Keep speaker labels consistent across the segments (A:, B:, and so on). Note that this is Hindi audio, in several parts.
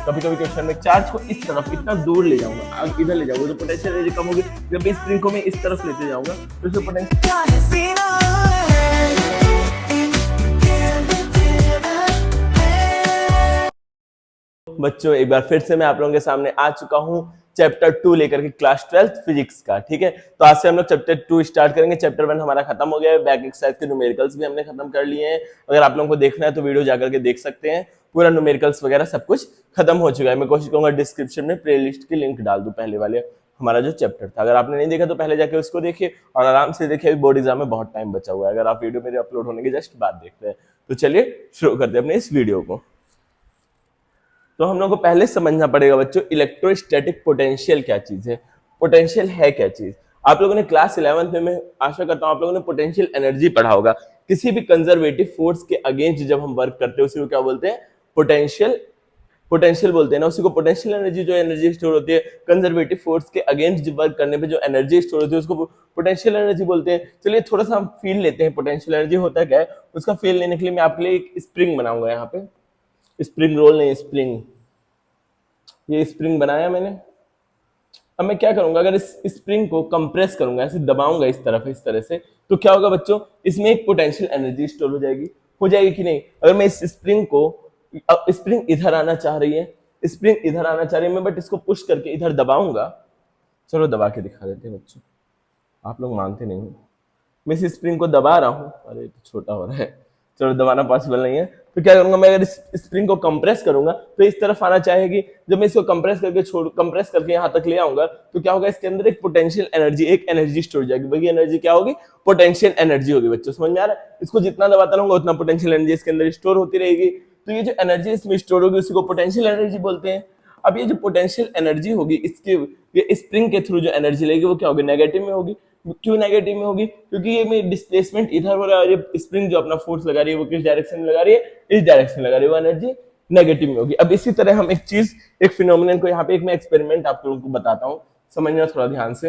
A: कभी कभी क्वेश्चन में चार्ज को इस तरफ इतना दूर ले जाऊंगा, इधर ले जाऊंगा तो पोटेंशियल एनर्जी कम होगी। जब इस स्प्रिंग को मैं इस तरफ लेते जाऊंगा तो इसमें पोटेंशियल। बच्चों एक बार फिर से मैं आप लोगों के सामने आ चुका हूं चैप्टर 2 लेकर के क्लास 12 फिजिक्स का। ठीक है, तो आज से हम लोग चैप्टर 2 स्टार्ट करेंगे। चैप्टर 1 हमारा खत्म हो गया है, बैक एक्सरसाइज के न्यूमेरिकल्स भी हमने खत्म कर लिए हैं। अगर आप लोगों को देखना है तो वीडियो जाकर के देख सकते हैं, पूरा न्यूमेरिकल्स वगैरह सब कुछ खत्म हो चुका है। मैं कोशिश करूंगा डिस्क्रिप्शन में प्लेलिस्ट की लिंक डाल दूं पहले वाले हमारा जो चैप्टर था। अगर आपने नहीं देखा तो पहले जाके उसको देखिए और आराम से देखिए, अभी बोर्ड एग्जाम में बहुत टाइम बचा हुआ है। अगर आप वीडियो मेरे अपलोड होने की जस्ट बाद देखते हैं तो चलिए शुरू करते हैं अपने इस वीडियो को। तो हम लोग को पहले समझना पड़ेगा बच्चों इलेक्ट्रोस्टैटिक पोटेंशियल क्या चीज है, पोटेंशियल है क्या चीज। आप लोगों ने क्लास 11 में, मैं आशा करता हूं आप लोगों ने पोटेंशियल एनर्जी पढ़ा होगा। किसी भी कंजर्वेटिव फोर्स के अगेंस्ट जब हम वर्क करते हैं उसी को क्या बोलते हैं, पोटेंशियल। पोटेंशियल बोलते हैं ना उसी को, पोटेंशियल एनर्जी जो एनर्जी स्टोर होती है कंजर्वेटिव फोर्स के अगेंस्ट वर्क करने पे जो एनर्जी स्टोर होती है उसको पोटेंशियल एनर्जी बोलते हैं। चलिए थोड़ा सा हम फील लेते हैं पोटेंशियल एनर्जी होता क्या है। उसका फील लेने के लिए मैं आपके लिए एक स्प्रिंग बनाऊंगा। यहाँ पे स्प्रिंग रोल नहीं, स्प्रिंग, ये स्प्रिंग बनाया मैंने। अब मैं क्या करूंगा, अगर इस स्प्रिंग को कंप्रेस करूंगा, ऐसे दबाऊंगा इस तरफ इस तरह से, तो क्या होगा बच्चों, इसमें एक पोटेंशियल एनर्जी स्टोर हो जाएगी कि नहीं। अगर मैं इस स्प्रिंग को, अब स्प्रिंग इधर आना चाह रही है, स्प्रिंग इधर आना चाह रही है मैं, बट इसको पुश करके इधर दबाऊंगा। चलो दबा के दिखा देते हैं बच्चों, आप लोग मानते नहीं हो। मैं इस स्प्रिंग को दबा रहा हूँ, अरे तो छोटा हो रहा है, चलो दबाना पॉसिबल नहीं है। तो क्या करूंगा मैं, अगर इस स्प्रिंग को कंप्रेस करूंगा तो इस तरफ आना चाहेगी। जब मैं इसको कंप्रेस करके यहाँ तक ले आऊंगा तो क्या होगा, इसके अंदर एक पोटेंशियल एनर्जी, एक एनर्जी स्टोर हो जाएगी। वही एनर्जी क्या होगी, पोटेंशियल एनर्जी होगी। बच्चों समझ में आ रहा है, इसको जितना दबाता रहूंगा उतना पोटेंशियल एनर्जी इसके अंदर स्टोर होती रहेगी। तो ये जो एनर्जी इसमें स्टोर होगी उसी को पोटेंशियल एनर्जी बोलते हैं। अब ये जो पोटेंशियल एनर्जी होगी, इसके ये स्प्रिंग के थ्रू जो एनर्जी लगेगी वो क्या होगी, नेगेटिव में होगी। क्यों नेगेटिव में होगी, क्योंकि ये में डिस्प्लेसमेंट इधर हो रहा है, ये स्प्रिंग जो अपना फोर्स लगा रही है वो किस डायरेक्शन में लगा रही है, इस डायरेक्शन में लगा रही है, वो एनर्जी नेगेटिव में होगी। अब इसी तरह हम एक चीज, एक फिनोमिनन को यहाँ पे एक मैं एक्सपेरिमेंट आप लोगों को बताता हूँ, समझना थोड़ा ध्यान से।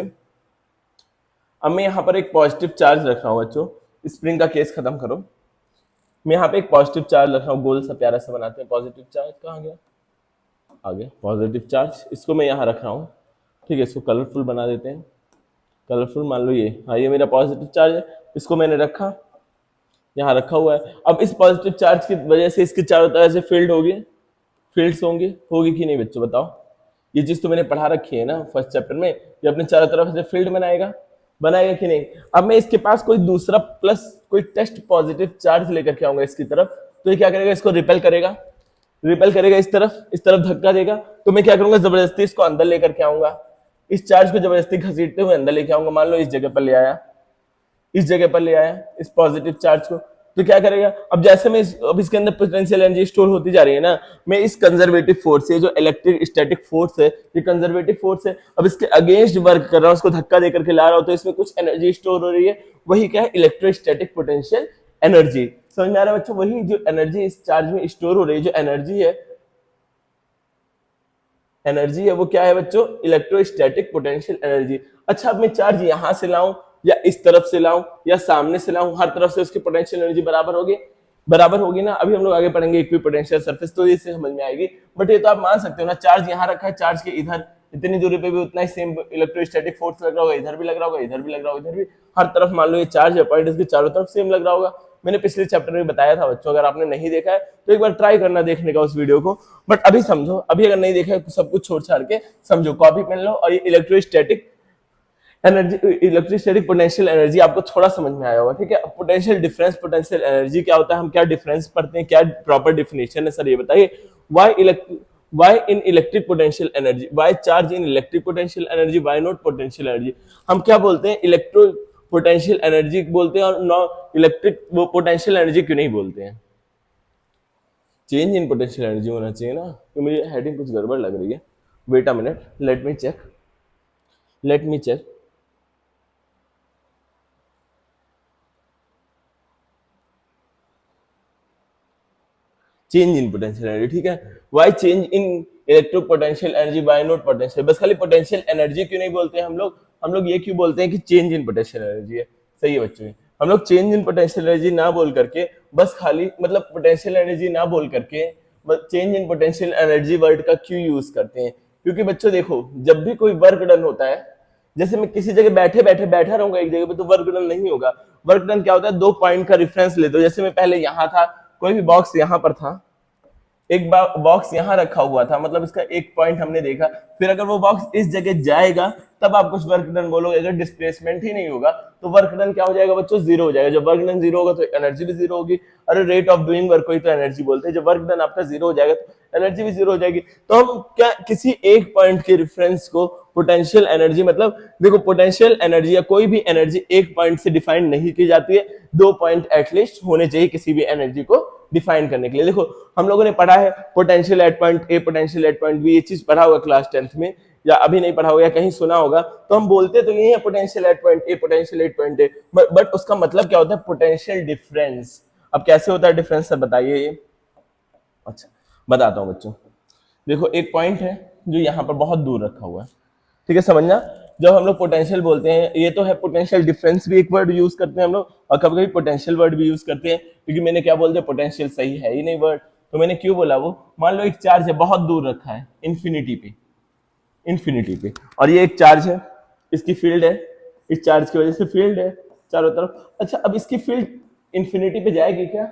A: अब मैं यहाँ पर एक पॉजिटिव चार्ज रख रहा हूँ बच्चों, स्प्रिंग का केस खत्म करो। मैं यहाँ पे एक पॉजिटिव चार्ज रख रहा हूँ, गोल सा प्यारा सा बनाते हैं। पॉजिटिव चार्ज कहाँ गया, आगे पॉजिटिव चार्ज, इसको मैं यहाँ रख रहा हूँ। ठीक है, इसको कलरफुल बना देते हैं, कलरफुल मान लो ये, हाँ ये मेरा पॉजिटिव चार्ज है, इसको मैंने रखा, यहाँ रखा हुआ है। अब इस पॉजिटिव चार्ज की वजह से इसके चारों तरफ से फील्ड होगी, फील्ड्स होगी कि नहीं बच्चों बताओ। ये चीज तो मैंने पढ़ा रखी है ना फर्स्ट चैप्टर में, ये अपने चारों तरफ से फील्ड बनाएगा कि नहीं। अब मैं इसके पास कोई दूसरा प्लस कोई टेस्ट पॉजिटिव चार्ज लेकर के आऊंगा इसकी तरफ, तो ये क्या करेगा, इसको रिपेल करेगा इस तरफ धक्का देगा। तो मैं क्या करूंगा, जबरदस्ती इसको अंदर लेकर के आऊंगा, इस चार्ज को जबरदस्ती घसीटते हुए अंदर लेके आऊंगा। मान लो इस जगह पर ले आया, इस पॉजिटिव चार्ज को, तो क्या करेगा, अब जैसे मैं अब इसके अंदर पोटेंशियल एनर्जी स्टोर होती जा रही है ना, मैं इस कंजर्वेटिव फोर्स से, जो इलेक्ट्रिक स्टैटिक फोर्स है, ये कंजर्वेटिव फोर्स है, अब इसके अगेंस्ट वर्क कर रहा हूँ, उसको धक्का देकर के ला रहा हूँ, तो इसमें कुछ एनर्जी स्टोर हो रही है। वही क्या है, इलेक्ट्रोस्टैटिक पोटेंशियल एनर्जी। समझ में आ रहा है बच्चों, वही जो एनर्जी इस चार्ज में स्टोर हो रही है, जो एनर्जी है वो क्या है बच्चों, इलेक्ट्रोस्टैटिक पोटेंशियल एनर्जी। अच्छा, अब मैं चार्ज यहां से लाऊं या इस तरफ से लाऊं या सामने से लाऊं, हर तरफ से उसकी पोटेंशियल एनर्जी बराबर होगी ना। अभी हम लोग आगे पढ़ेंगे इक्विपोटेंशियल सरफेस, तो इससे समझ में आएगी। बट ये तो आप मान सकते हो ना, चार्ज यहाँ रखा है, चार्ज के इधर इतनी दूरी पे भी उतना ही सेम इलेक्ट्रोस्टैटिक फोर्स लग रहा होगा, इधर भी लग रहा होगा, इधर भी लग रहा होगा, इधर भी, हर तरफ मान लो ये चार्ज है पॉइंट, इसके चारों तरफ सेम लग रहा होगा। मैंने पिछले चैप्टर में बताया था बच्चों, अगर आपने नहीं देखा है तो एक बार ट्राई करना देखने का उस वीडियो को। बट अभी समझो, अभी अगर नहीं देखा है तो सब कुछ छोड़ छाड़ के समझो, कॉपी पेन लो और ये इलेक्ट्रोस्टैटिक पोटेंशियल एनर्जी आपको थोड़ा समझ में आया होगा। ठीक है, पोटेंशियल डिफरेंस, पोटेंशियल एनर्जी क्या होता है, हम क्या डिफरेंस पढ़ते हैं, क्या प्रॉपर डेफिनेशन है सर ये बताइए। why in electric potential energy, why charge in electric potential energy, why not potential energy। हम क्या बोलते हैं, इलेक्ट्रो पोटेंशियल एनर्जी बोलते हैं और नॉन इलेक्ट्रिक वो पोटेंशियल एनर्जी क्यों नहीं बोलते हैं। चेंज इन पोटेंशियल एनर्जी होना चाहिए ना, तो मुझे हेडिंग कुछ गड़बड़ लग रही है। Wait a minute, let me check. Change in potential energy, ठीक है, why change in electro potential energy, why not potential. बस खाली पोटेंशियल एनर्जी क्यों नहीं बोलते हैं हम लोग ये क्यों बोलते हैं कि चेंज इन पोटेंशियल एनर्जी है। सही है बच्चों, हम लोग चेंज इन पोटेंशियल एनर्जी ना बोल करके बस खाली, मतलब पोटेंशियल एनर्जी ना बोल करके change in potential energy word का क्यों यूज करते हैं? क्योंकि बच्चों देखो, जब भी कोई वर्क डन होता है, जैसे मैं किसी जगह बैठा रहूंगा एक जगह पे, तो वर्क डन नहीं होगा। वर्क डन क्या होता है? 2 पॉइंट का रेफरेंस लेते हो। जैसे मैं पहले यहां था, कोई भी बॉक्स यहां पर था, एक बॉक्स यहां रखा हुआ था, मतलब इसका एक पॉइंट हमने देखा, फिर अगर वो बॉक्स इस जगह जाएगा तब आप कुछ वर्क डन बोलोगे। अगर डिस्प्लेसमेंट ही नहीं होगा तो वर्क डन क्या हो जाएगा बच्चों? जीरो हो जाएगा। जब वर्क डन जीरो होगा तो एनर्जी भी जीरो होगी। अरे रेट ऑफ डूइंग वर्क को ही तो एनर्जी बोलते हैं। जब वर्क डन आपका जीरो हो जाएगा तो एनर्जी भी जीरो हो जाएगी। तो हम क्या किसी एक पॉइंट के रेफरेंस को पोटेंशियल एनर्जी, मतलब देखो पोटेंशियल एनर्जी या कोई भी एनर्जी एक पॉइंट से डिफाइन नहीं की जाती है, 2 पॉइंट एटलीस्ट होने चाहिए किसी भी एनर्जी को डिफाइन करने के लिए। देखो हम लोगों ने पढ़ा है potential at point A, potential at point B, ये चीज पढ़ा होगा क्लास 10th में, या अभी नहीं पढ़ा होगा या कहीं सुना होगा। तो हम बोलते तो यही है potential at point A, potential at point A, but उसका मतलब क्या होता है? Potential difference. अब कैसे होता है डिफरेंस, सर बताइए ये। अच्छा बताता हूँ बच्चों, देखो एक पॉइंट है जो यहाँ पर बहुत दूर रखा हुआ है, ठीक है, समझना। जब हम लोग पोटेंशियल बोलते हैं, ये तो है पोटेंशियल डिफरेंस भी एक वर्ड यूज करते हैं हम लोग, और कभी कभी पोटेंशियल वर्ड भी यूज करते हैं, क्योंकि मैंने क्या बोल दिया, पोटेंशियल सही है ही नहीं वर्ड, तो मैंने क्यों बोला वो। मान लो एक चार्ज है, बहुत दूर रखा है, इन्फिनिटी पे, और ये एक चार्ज है, इसकी फील्ड है, इस चार्ज की वजह से फील्ड है चारों तरफ। अच्छा अब इसकी फील्ड इन्फिनिटी पे जाएगी क्या?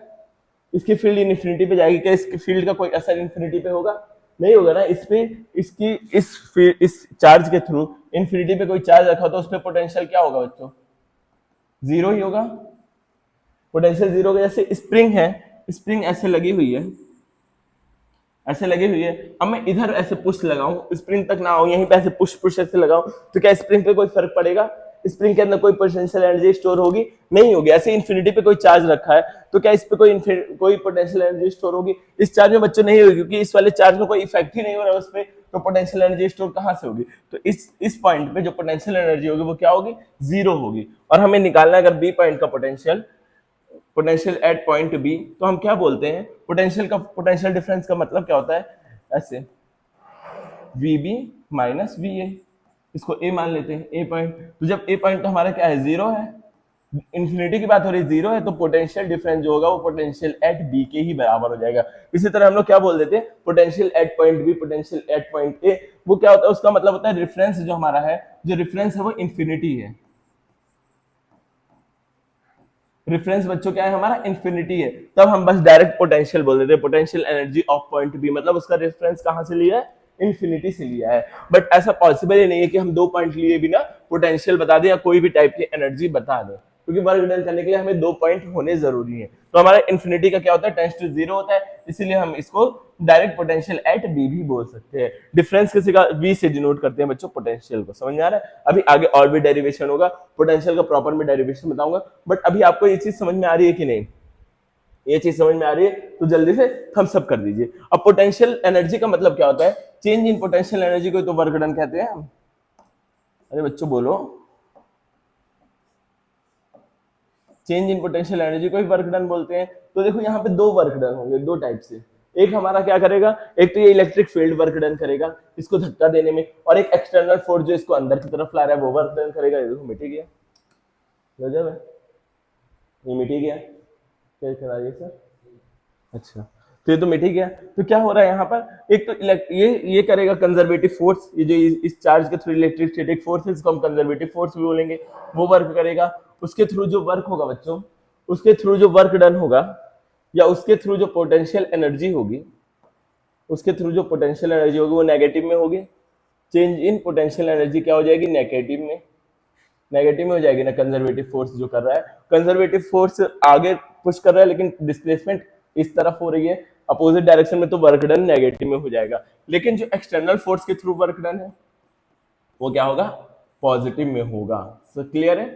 A: इसकी फील्ड इन्फिनिटी पे जाएगी क्या? इसकी फील्ड का कोई असर इन्फिनिटी पे होगा? नहीं होगा ना। इस पे इसकी इस चार्ज के थ्रू इन्फिनिटी पे कोई चार्ज रखा तो उस पे पोटेंशियल क्या होगा बच्चों? जीरो ही होगा। पोटेंशियल जीरो होगा। जैसे स्प्रिंग है, स्प्रिंग ऐसे लगी हुई है, ऐसे लगी हुई है, अब मैं इधर ऐसे पुश लगाऊं, स्प्रिंग तक ना आऊं, यहीं पे ऐसे पुश ऐसे लगाऊं, तो क्या स्प्रिंग पे कोई फर्क पड़ेगा? स्प्रिंग के अंदर कोई पोटेंशियल एनर्जी स्टोर होगी? नहीं होगी। ऐसे इन्फिनिटी पे कोई चार्ज रखा है तो क्या इस पे कोई पोटेंशियल एनर्जी स्टोर होगी? इस चार्ज में बच्चों नहीं होगी, क्योंकि इस वाले चार्ज में कोई इफेक्ट ही नहीं हो रहा है उस पे, तो पोटेंशियल एनर्जी स्टोर कहां से होगी? तो इस पॉइंट पे जो पोटेंशियल एनर्जी होगी वो क्या होगी? जीरो होगी। और हमें निकालना है अगर बी पॉइंट का पोटेंशियल एट पॉइंट बी, तो हम क्या बोलते हैं? पोटेंशियल डिफरेंस का मतलब क्या होता है? ऐसे VB माइनस VA, इसको A मान लेते हैं, A पॉइंट। तो जब A पॉइंट तो हमारा क्या है? जीरो है, इन्फिनिटी की बात हो रही है, जीरो है, तो पोटेंशियल डिफरेंस जो होगा वो पोटेंशियल एट बी के ही बराबर हो जाएगा। इसी तरह हम लोग क्या बोल देते हैं? Potential at point B, potential at point A, वो क्या होता है? उसका मतलब होता है रेफरेंस जो हमारा है, जो रेफरेंस है वो इन्फिनिटी है। रेफरेंस बच्चों क्या है हमारा? इन्फिनिटी है। तब हम बस डायरेक्ट पोटेंशियल बोल देते हैं, potential energy of point B, मतलब उसका रेफरेंस कहां से लिया है? इन्फिनिटी से लिया है। बट ऐसा पॉसिबल ही नहीं है कि हम 2 पॉइंट लिए बिना पोटेंशियल बता दें या कोई भी टाइप की एनर्जी बता दें, क्योंकि वर्क डन करने के लिए हमें 2 पॉइंट होने जरूरी है। तो हमारा इन्फिनिटी का क्या होता है? टेंड्स टू जीरो होता है, इसीलिए हम इसको डायरेक्ट पोटेंशियल एट बी भी बोल सकते हैं। डिफरेंस किसी का वी से डिनोट करते हैं बच्चों पोटेंशियल को, समझ में आ रहा है? अभी आगे और भी डेरिवेशन होगा, पोटेंशियल का प्रॉपर में डेरिवेशन बताऊंगा। बट अभी आपको ये चीज समझ में आ रही है कि नहीं? ये चीज समझ में आ रही है तो जल्दी से थम्स अप कर दीजिए। अब पोटेंशियल एनर्जी का मतलब क्या होता है? चेंज इन पोटेंशियल एनर्जी को तो वर्क डन कहते हैं। अरे बच्चों बोलो, चेंज इन पोटेंशियल एनर्जी को ही वर्क डन बोलते हैं। तो देखो यहाँ पे 2 वर्क डन होंगे, 2 टाइप से। एक हमारा क्या करेगा? एक तो ये इलेक्ट्रिक फील्ड वर्क डन करेगा इसको धक्का देने में, और एक एक्सटर्नल फोर्स जो इसको अंदर की तरफ ला रहा है वो वर्क डन करेगा। ये देखो मिट ही गया, गजब है, ये मिट ही गया। क्या करा ये सर? अच्छा तो ये तो मिट ही गया। तो क्या हो रहा है यहाँ पर? एक तो ये करेगा कंजर्वेटिव फोर्स, ये जो इस चार्ज के थ्रू इलेक्ट्रोस्टैटिक फोर्स है, इसको हम कंजर्वेटिव फोर्स भी बोलेंगे, वो वर्क करेगा। उसके थ्रू जो वर्क होगा बच्चों, उसके थ्रू जो वर्क डन होगा, या उसके थ्रू जो पोटेंशियल एनर्जी होगी, उसके थ्रू जो पोटेंशियल एनर्जी होगी वो नेगेटिव में होगी। चेंज इन पोटेंशियल एनर्जी क्या हो जाएगी? नेगेटिव में हो जाएगी ना। कंजर्वेटिव फोर्स जो कर रहा है, कंजर्वेटिव फोर्स आगे पुश कर रहा है, लेकिन डिस्प्लेसमेंट इस तरफ हो रही है अपोजिट डायरेक्शन में, तो वर्क डन नेगेटिव में हो जाएगा। लेकिन जो एक्सटर्नल फोर्स के थ्रू वर्क डन है वो क्या होगा? पॉजिटिव में होगा। सो क्लियर है?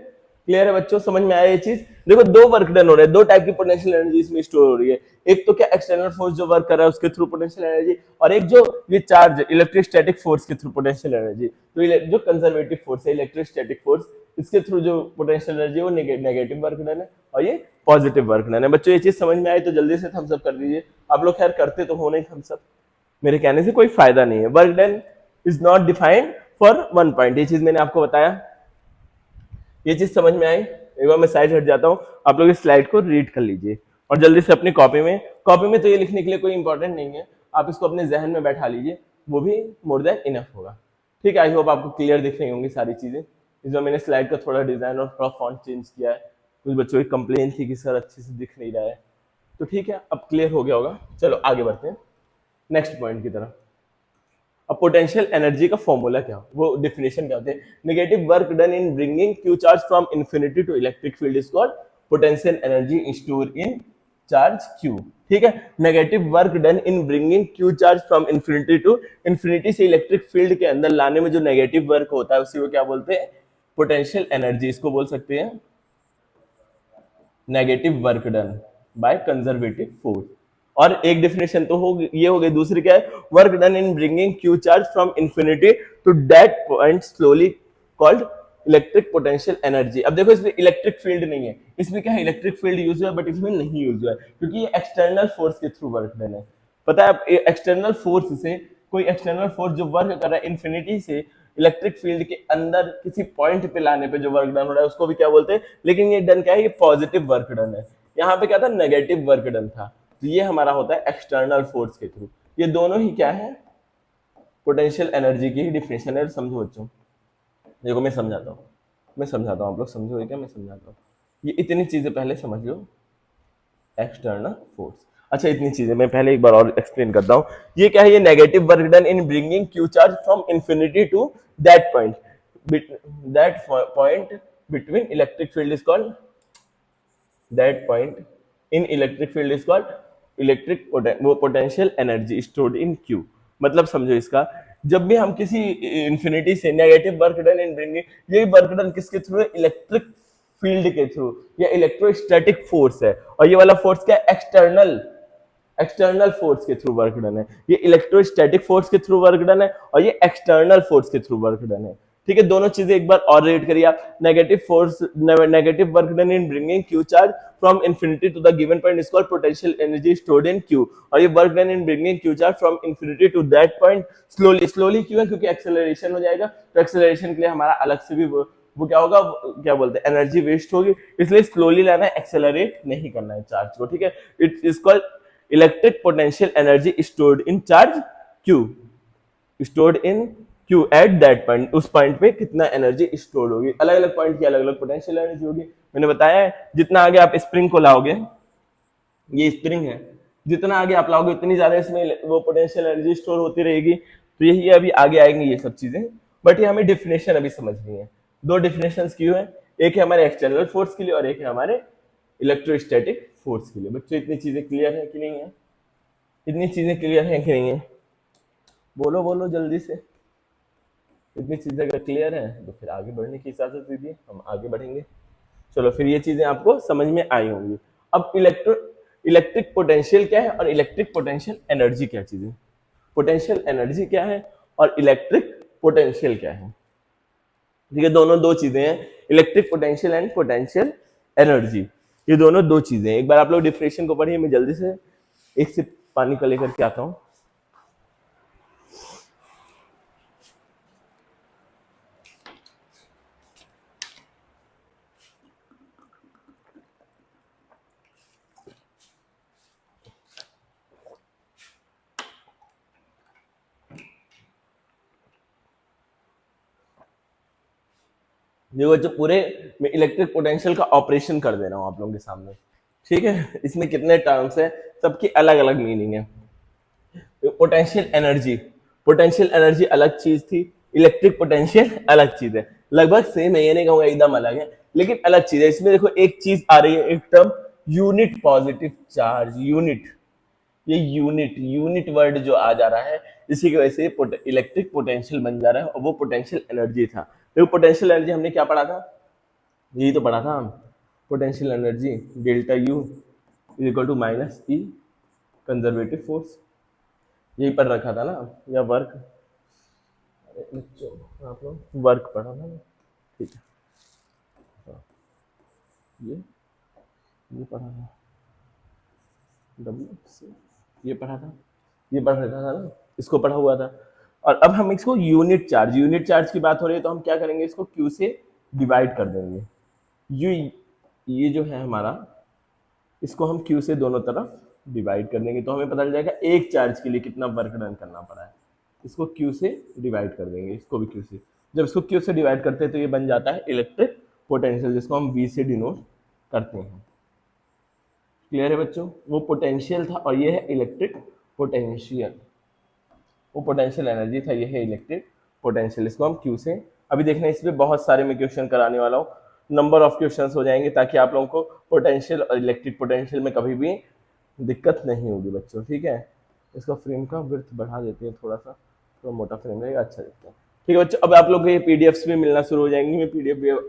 A: क्लियर है बच्चों? समझ में आया ये चीज? देखो 2 वर्क डन हो रहे हैं, 2 टाइप की पोटेंशियल एनर्जी इसमें स्टोर हो रही है। एक तो क्या एक्सटर्नल फोर्स जो वर्क कर रहा है उसके थ्रू पोटेंशियल एनर्जी, और एक जो ये चार्ज इलेक्ट्रोस्टैटिक फोर्स के थ्रू पोटेंशियल एनर्जी। तो जो कंजर्वेटिव फोर्स है इलेक्ट्रोस्टैटिक फोर्स, इसके थ्रू जो पोटेंशियल एनर्जी है वो नेगेटिव वर्क डन है, और ये पॉजिटिव वर्क डन है। बच्चों ये चीज समझ में आई तो जल्दी से थम्स अप कर दीजिए। आप लोग खैर करते तो हो नहीं थम्स अप, मेरे कहने से कोई फायदा नहीं है। Work done is not defined for 1 point, ये चीज मैंने आपको बताया। ये चीज समझ में आई? एक बार मैं साइड हट जाता हूँ, आप लोग इस स्लाइड को रीड कर लीजिए और जल्दी से अपनी कॉपी में कॉपी में तो ये लिखने के लिए कोई इंपॉर्टेंट नहीं है, आप इसको अपने जहन में बैठा लीजिए, वो भी मोर देन इनफ होगा। ठीक है, आई होप आपको क्लियर दिख रही होंगी सारी चीजें। इसमें मैंने स्लाइड का थोड़ा डिजाइन और थोड़ा फॉन्ट चेंज किया है, कुछ बच्चों की कंप्लेन थी कि सर अच्छे से दिख नहीं रहा है, तो ठीक है अब क्लियर हो गया होगा। चलो आगे बढ़ते हैं नेक्स्ट पॉइंट की तरफ। अब पोटेंशियल एनर्जी का फॉर्मूला क्या, वो डिफिनेशन क्या होते हैं? Negative work done in bringing Q charge from infinity to electric field is called potential energy store in charge Q. ठीक है, negative work done in bringing Q charge from infinity to infinity से इलेक्ट्रिक फील्ड के अंदर लाने में जो नेगेटिव वर्क होता है उसी को क्या बोलते हैं? Potential energy. इसको बोल सकते हैं negative work done by conservative force. और एक डेफिनेशन तो हो ये हो गई, दूसरी क्या है? Work done in bringing Q charge from infinity to that point slowly called electric potential energy. अब देखो इसमें इलेक्ट्रिक फील्ड नहीं है, इसमें क्या है? इलेक्ट्रिक फील्ड यूज हुआ है, बट इसमें नहीं यूज हुआ है क्योंकि ये एक्सटर्नल फोर्स के थ्रू वर्क डन है। पता है एक्सटर्नल फोर्स से, कोई एक्सटर्नल फोर्स जो वर्क कर रहा है इन्फिनिटी से इलेक्ट्रिक फील्ड के अंदर किसी पॉइंट पे लाने पे जो वर्क डन हो रहा है उसको भी क्या बोलते हैं? लेकिन ये डन क्या है? ये पॉजिटिव वर्क डन है। यहाँ पे क्या था? नेगेटिव वर्क डन था। तो ये हमारा होता है एक्सटर्नल फोर्स के थ्रू। ये दोनों ही क्या है? पोटेंशियल एनर्जी की ही डिफिनेशन है। समझो बच्चों, देखो मैं समझाता हूँ, आप लोग समझोगे क्या? मैं समझाता हूँ। ये इतनी चीजें पहले समझ लो, एक्सटर्नल फोर्स। अच्छा, इतनी चीजें मैं पहले एक बार और एक्सप्लेन करता हूँ। ये क्या है? ये negative work done in bringing Q charge from infinity to that point between electric field is called that point in electric field is called electric वो potential energy stored in Q. मतलब समझो इसका, जब भी हम किसी इन्फिनिटी से negative work done in bringing, ये वर्क डन किसके थ्रू है? इलेक्ट्रिक फील्ड के थ्रू, या इलेक्ट्रोस्टैटिक फोर्स है। और ये वाला फोर्स क्या है? एक्सटर्नल फोर्स के थ्रू वर्क डन है। ये इलेक्ट्रोस्टैटिक फोर्स के थ्रू वर्क डन है और ये एक्सटर्नल फोर्स के थ्रू वर्क डन है। ठीक है, दोनों चीजें एक बार और रेड करिए आप। Negative work done in bringing Q charge from infinity to the given point is called potential energy stored in Q. और ये work done in bringing Q charge from infinity to that point slowly क्यों है? क्योंकि एक्सेलरेशन हो जाएगा, तो एक्सेलरेशन के लिए हमारा अलग से भी वो क्या होगा? क्या बोलते हैं? एनर्जी वेस्ट होगी, इसलिए स्लोली लाना है, एक्सेलरेट नहीं करना है चार्ज को। ठीक है, it is called electric potential energy stored in charge Q, stored in Q at that point. उस पॉइंट पे कितना एनर्जी स्टोर्ड होगी, अलग अलग पॉइंट की अलग अलग पोटेंशियल एनर्जी होगी। मैंने बताया है, जितना आगे आप स्प्रिंग को लाओगे, ये स्प्रिंग है, जितना आगे आप लाओगे उतनी ज्यादा इसमें वो पोटेंशियल एनर्जी स्टोर होती रहेगी। तो यही अभी आगे आएंगे ये सब चीजें, बट ये हमें डिफिनेशन अभी समझनी है। दो डिफिनेशन क्यों है? एक है हमारे एक्सटर्नल फोर्स के लिए और एक है हमारे इलेक्ट्रोस्टैटिक फोर्स के लिए। बच्चों इतनी चीजें क्लियर है कि नहीं है? इतनी चीजें क्लियर है कि नहीं है? बोलो जल्दी से। इतनी चीजें अगर क्लियर है तो फिर आगे बढ़ने की इजाजत दीजिए, हम आगे बढ़ेंगे। चलो, फिर ये चीजें आपको समझ में आई होंगी। अब इलेक्ट्रिक पोटेंशियल क्या है और इलेक्ट्रिक पोटेंशियल एनर्जी क्या चीज है? पोटेंशियल एनर्जी क्या है और इलेक्ट्रिक पोटेंशियल क्या है? ठीक है, दोनों दो चीजें हैं, electric potential and potential energy. ये दोनों दो चीजें हैं। एक बार आप लोग डिफिनेशन को पढ़िए, मैं जल्दी से एक सिप पानी का लेकर के आता हूं। देखो जो पूरे मैं इलेक्ट्रिक पोटेंशियल का ऑपरेशन कर दे रहा हूं आप लोगों के सामने। ठीक है, इसमें कितने टर्म्स है, सबकी अलग अलग मीनिंग है। पोटेंशियल एनर्जी अलग चीज थी, इलेक्ट्रिक पोटेंशियल अलग चीज है। लगभग सेम है, ये नहीं कहूंगा एकदम अलग है, लेकिन अलग चीज है। इसमें देखो एक चीज आ रही है, एक टर्म यूनिट पॉजिटिव चार्ज। ये यूनिट वर्ड जो आ जा रहा है, इसी की वजह से इलेक्ट्रिक पोटेंशियल बन जा रहा है, और वो पोटेंशियल एनर्जी था। देखो पोटेंशियल एनर्जी हमने क्या पढ़ा था? यही तो पढ़ा था हम, potential energy delta U is equal to minus E conservative force. यही पढ़ रखा था ना, या वर्क, आप लोग वर्क पढ़ा था ना? ठीक है, ये पढ़ा था, ये पढ़ा था, ये पढ़ रखा था ना, इसको पढ़ा हुआ था। और अब हम इसको यूनिट चार्ज की बात हो रही है, तो हम क्या करेंगे? इसको क्यू से डिवाइड कर देंगे। ये जो है हमारा, इसको हम क्यू से दोनों तरफ डिवाइड कर देंगे तो हमें पता चल जाएगा एक चार्ज के लिए कितना वर्क डन करना पड़ा है। इसको Q से डिवाइड कर देंगे, इसको भी Q से। जब इसको Q से डिवाइड करते हैं तो ये बन जाता है इलेक्ट्रिक पोटेंशियल, जिसको हम V से डिनोट करते हैं। क्लियर है बच्चों? वो पोटेंशियल था और ये है इलेक्ट्रिक पोटेंशियल। वो पोटेंशियल एनर्जी था, ये है इलेक्ट्रिक पोटेंशियल। इसको हम Q से, अभी देखना इस पे बहुत सारे मैं क्वेश्चन कराने वाला हूँ, नंबर ऑफ क्वेश्चंस हो जाएंगे, ताकि आप लोगों को पोटेंशियल और इलेक्ट्रिक पोटेंशियल में कभी भी दिक्कत नहीं होगी बच्चों, ठीक है। इसका फ्रेम का विड्थ बढ़ा देते हैं थोड़ा सा, थोड़ा मोटा फ्रेम रहेगा, अच्छा दिखता है। ठीक है बच्चों, अब आप लोग को ये पीडीएफ्स भी मिलना शुरू हो जाएंगी। मैं पीडीएफ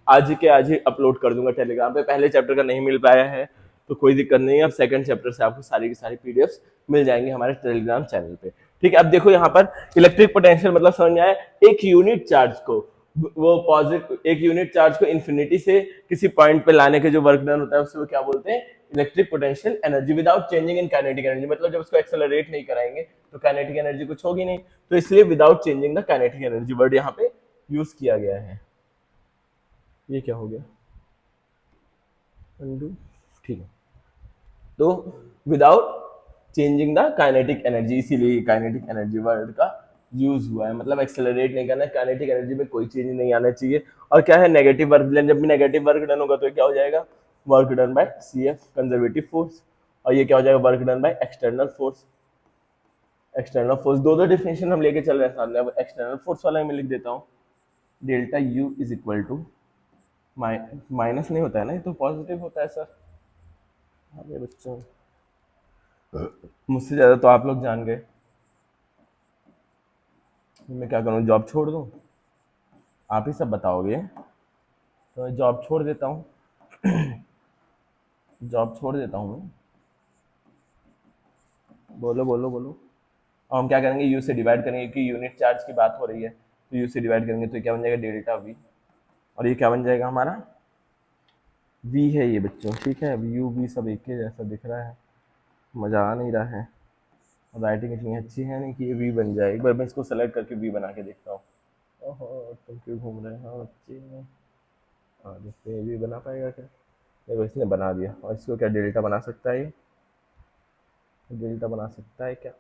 A: आज ही अपलोड कर दूंगा टेलीग्राम पे। पहले चैप्टर का नहीं मिल पाया है तो कोई दिक्कत नहीं है, अब सेकंड चैप्टर से आपको सारी की सारी पीडीएफ्स मिल जाएंगे हमारे टेलीग्राम चैनल पे। ठीक है, अब देखो यहाँ पर इलेक्ट्रिक पोटेंशियल मतलब समझ में आया, एक यूनिट चार्ज को, वो पॉजिटिव, एक यूनिट चार्ज को इन्फिनिटी से किसी पॉइंट पे लाने के जो वर्क डन होता है उसको क्या बोलते हैं? Electric potential energy without changing in kinetic energy. मतलब जब उसको एक्सेलरेट नहीं कराएंगे तो काइनेटिक एनर्जी कुछ होगी नहीं, तो इसलिए without changing the kinetic energy word यहाँ पे यूज किया गया है। ये क्या हो गया? अनडू, ठीक है। तो without changing the kinetic energy, इसीलिए काइनेटिक एनर्जी वर्ड का यूज हुआ है। मतलब एक्सेलरेट नहीं करना, काइनेटिक एनर्जी में कोई चेंज नहीं आना चाहिए। और क्या है, नेगेटिव वर्क डन, जब भी नेगेटिव वर्क डन होगा तो क्या हो जाएगा? Work done bye CF conservative force. और ये क्या हो जाएगा? Work done by external force. External force, दो डिफिनेशन हम लेके चल रहे हैं सामने। अब एक्सटर्नल फोर्स वाला मैं लिख देता हूँ, delta U is equal to, minus नहीं होता है ना, ये तो पॉजिटिव होता है सर। अरे बच्चों, मुझसे ज्यादा तो आप लोग जान गए। मैं क्या करूँ, जॉब छोड़ दूँ? आप ही सब बताओगे, तो मैं जॉब छोड़ देता हूँ। जॉब छोड़ देता हूँ मैं। बोलो बोलो बोलो। और हम क्या करेंगे, U से डिवाइड करेंगे, क्योंकि यूनिट चार्ज की बात हो रही है, तो U से डिवाइड करेंगे तो क्या बन जाएगा? Delta V। और ये क्या बन जाएगा हमारा? V है ये बच्चों, ठीक है। अब U V सब एक ही जैसा दिख रहा है, मजा आ नहीं रहा है। राइटिंग इतनी अच्छी है नहीं कि ये V बन जाए। एक बार मैं इसको सेलेक्ट करके V बना के देखता हूँ। ओहो, तुम क्यों घूम रहे हो बच्चे? हाँ, देखते हैं V बना पाएगा क्या। देखो इसने बना दिया। और इसको क्या डेल्टा बना सकता है? ये डेल्टा बना सकता है क्या?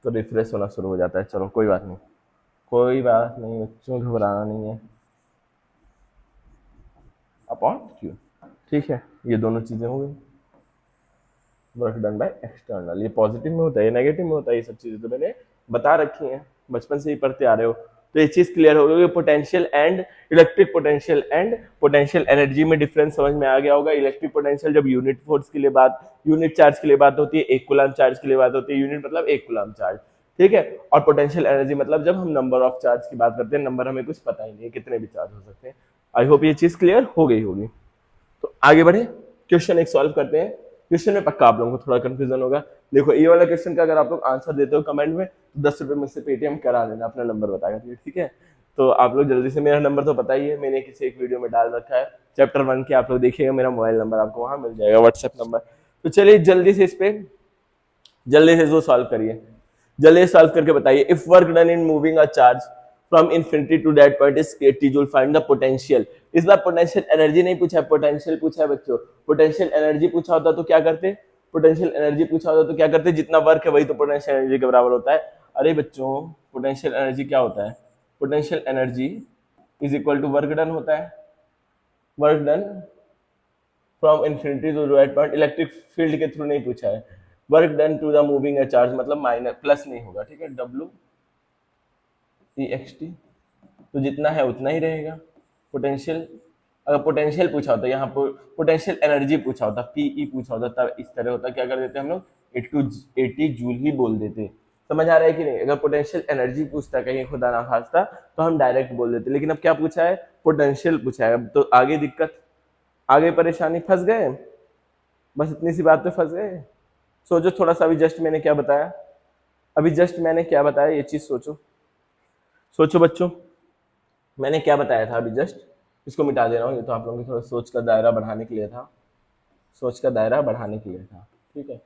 A: तो रिफ्रेश होना शुरू हो जाता है। चलो कोई बात नहीं, कोई बात नहीं बच्चों, घबराना नहीं है। अपॉन क्यू, ठीक है। ये दोनों चीजें हो गई, वर्क डन बाय एक्सटर्नल। ये पॉजिटिव में होता है, ये नेगेटिव में होता है, ये सब चीजें तो मैंने बता रखी हैं, बचपन से ही पढ़ते आ रहे हो। तो ये चीज क्लियर हो गई। Potential and electric potential and potential energy में डिफरेंस समझ में आ गया होगा। इलेक्ट्रिक पोटेंशियल जब यूनिट फोर्स के लिए बात, यूनिट चार्ज के लिए बात होती है, एक कूलम चार्ज के लिए बात होती है। यूनिट मतलब एक कूलम चार्ज, ठीक है। और पोटेंशियल एनर्जी मतलब जब हम नंबर ऑफ चार्ज की बात करते हैं, नंबर हमें कुछ पता ही नहीं है, कितने भी चार्ज हो सकते हैं। आई होप ये चीज क्लियर हो गई होगी। तो आगे बढ़े, क्वेश्चन एक सॉल्व करते हैं। क्वेश्चन में पक्का आप लोगों को थोड़ा कंफ्यूजन होगा। देखो ये वाला क्वेश्चन का अगर आप लोग आंसर देते हो कमेंट में तो 10 रुपए मुझसे पेटीएम करा देना, अपना नंबर बताएगा, ठीक है। तो आप लोग जल्दी से, मेरा नंबर तो पता ही है, मैंने किसी एक वीडियो में डाल रखा है, चैप्टर 1 के आप लोग देखिएगा, मेरा मोबाइल नंबर आपको वहां मिल जाएगा, व्हाट्सएप नंबर। तो चलिए जल्दी से इस पे, जल्दी से इसको सॉल्व करिए, जल्दी से सॉल्व करके बताइए। If work done in moving a charge from infinity to that point is KT joule, find the potential. इस बार पोटेंशियल एनर्जी नहीं पूछा है, पोटेंशियल पूछा है बच्चों। पोटेंशियल एनर्जी पूछा होता तो क्या करते? पोटेंशियल एनर्जी पूछा होता तो क्या करते? जितना वर्क है वही तो पोटेंशियल एनर्जी के बराबर होता है। अरे बच्चों, पोटेंशियल एनर्जी क्या होता है? Potential energy is equal to work done होता है। Work done from infinity to that point, electric field के थ्रू नहीं पूछा है। Work done to the moving a charge मतलब माइनस, प्लस नहीं होगा, ठीक है। WEXT, तो जितना है उतना ही रहेगा। पोटेंशियल, अगर पोटेंशियल पूछा होता, यहाँ पर पोटेंशियल एनर्जी पूछा होता, PE पूछा होता, तब इस तरह होता, क्या कर देते हम लोग? 80 जूल ही बोल देते। समझ आ रहा है कि नहीं? अगर पोटेंशियल एनर्जी पूछता कहीं खुदा ना खास्ता तो हम डायरेक्ट बोल देते, लेकिन अब क्या पूछा है? पोटेंशियल पूछा है। अब तो आगे दिक्कत, आगे परेशानी, फंस गए, बस इतनी सी बात पे फंस गए। सोचो थोड़ा सा, अभी जस्ट मैंने क्या बताया, अभी जस्ट मैंने क्या बताया, ये चीज सोचो, सोचो बच्चों, मैंने क्या बताया था अभी जस्ट। इसको मिटा दे रहा हूँ, ये तो आप लोगों की थोड़ा सोच का दायरा बढ़ाने के लिए था, सोच का दायरा बढ़ाने के लिए था, ठीक है।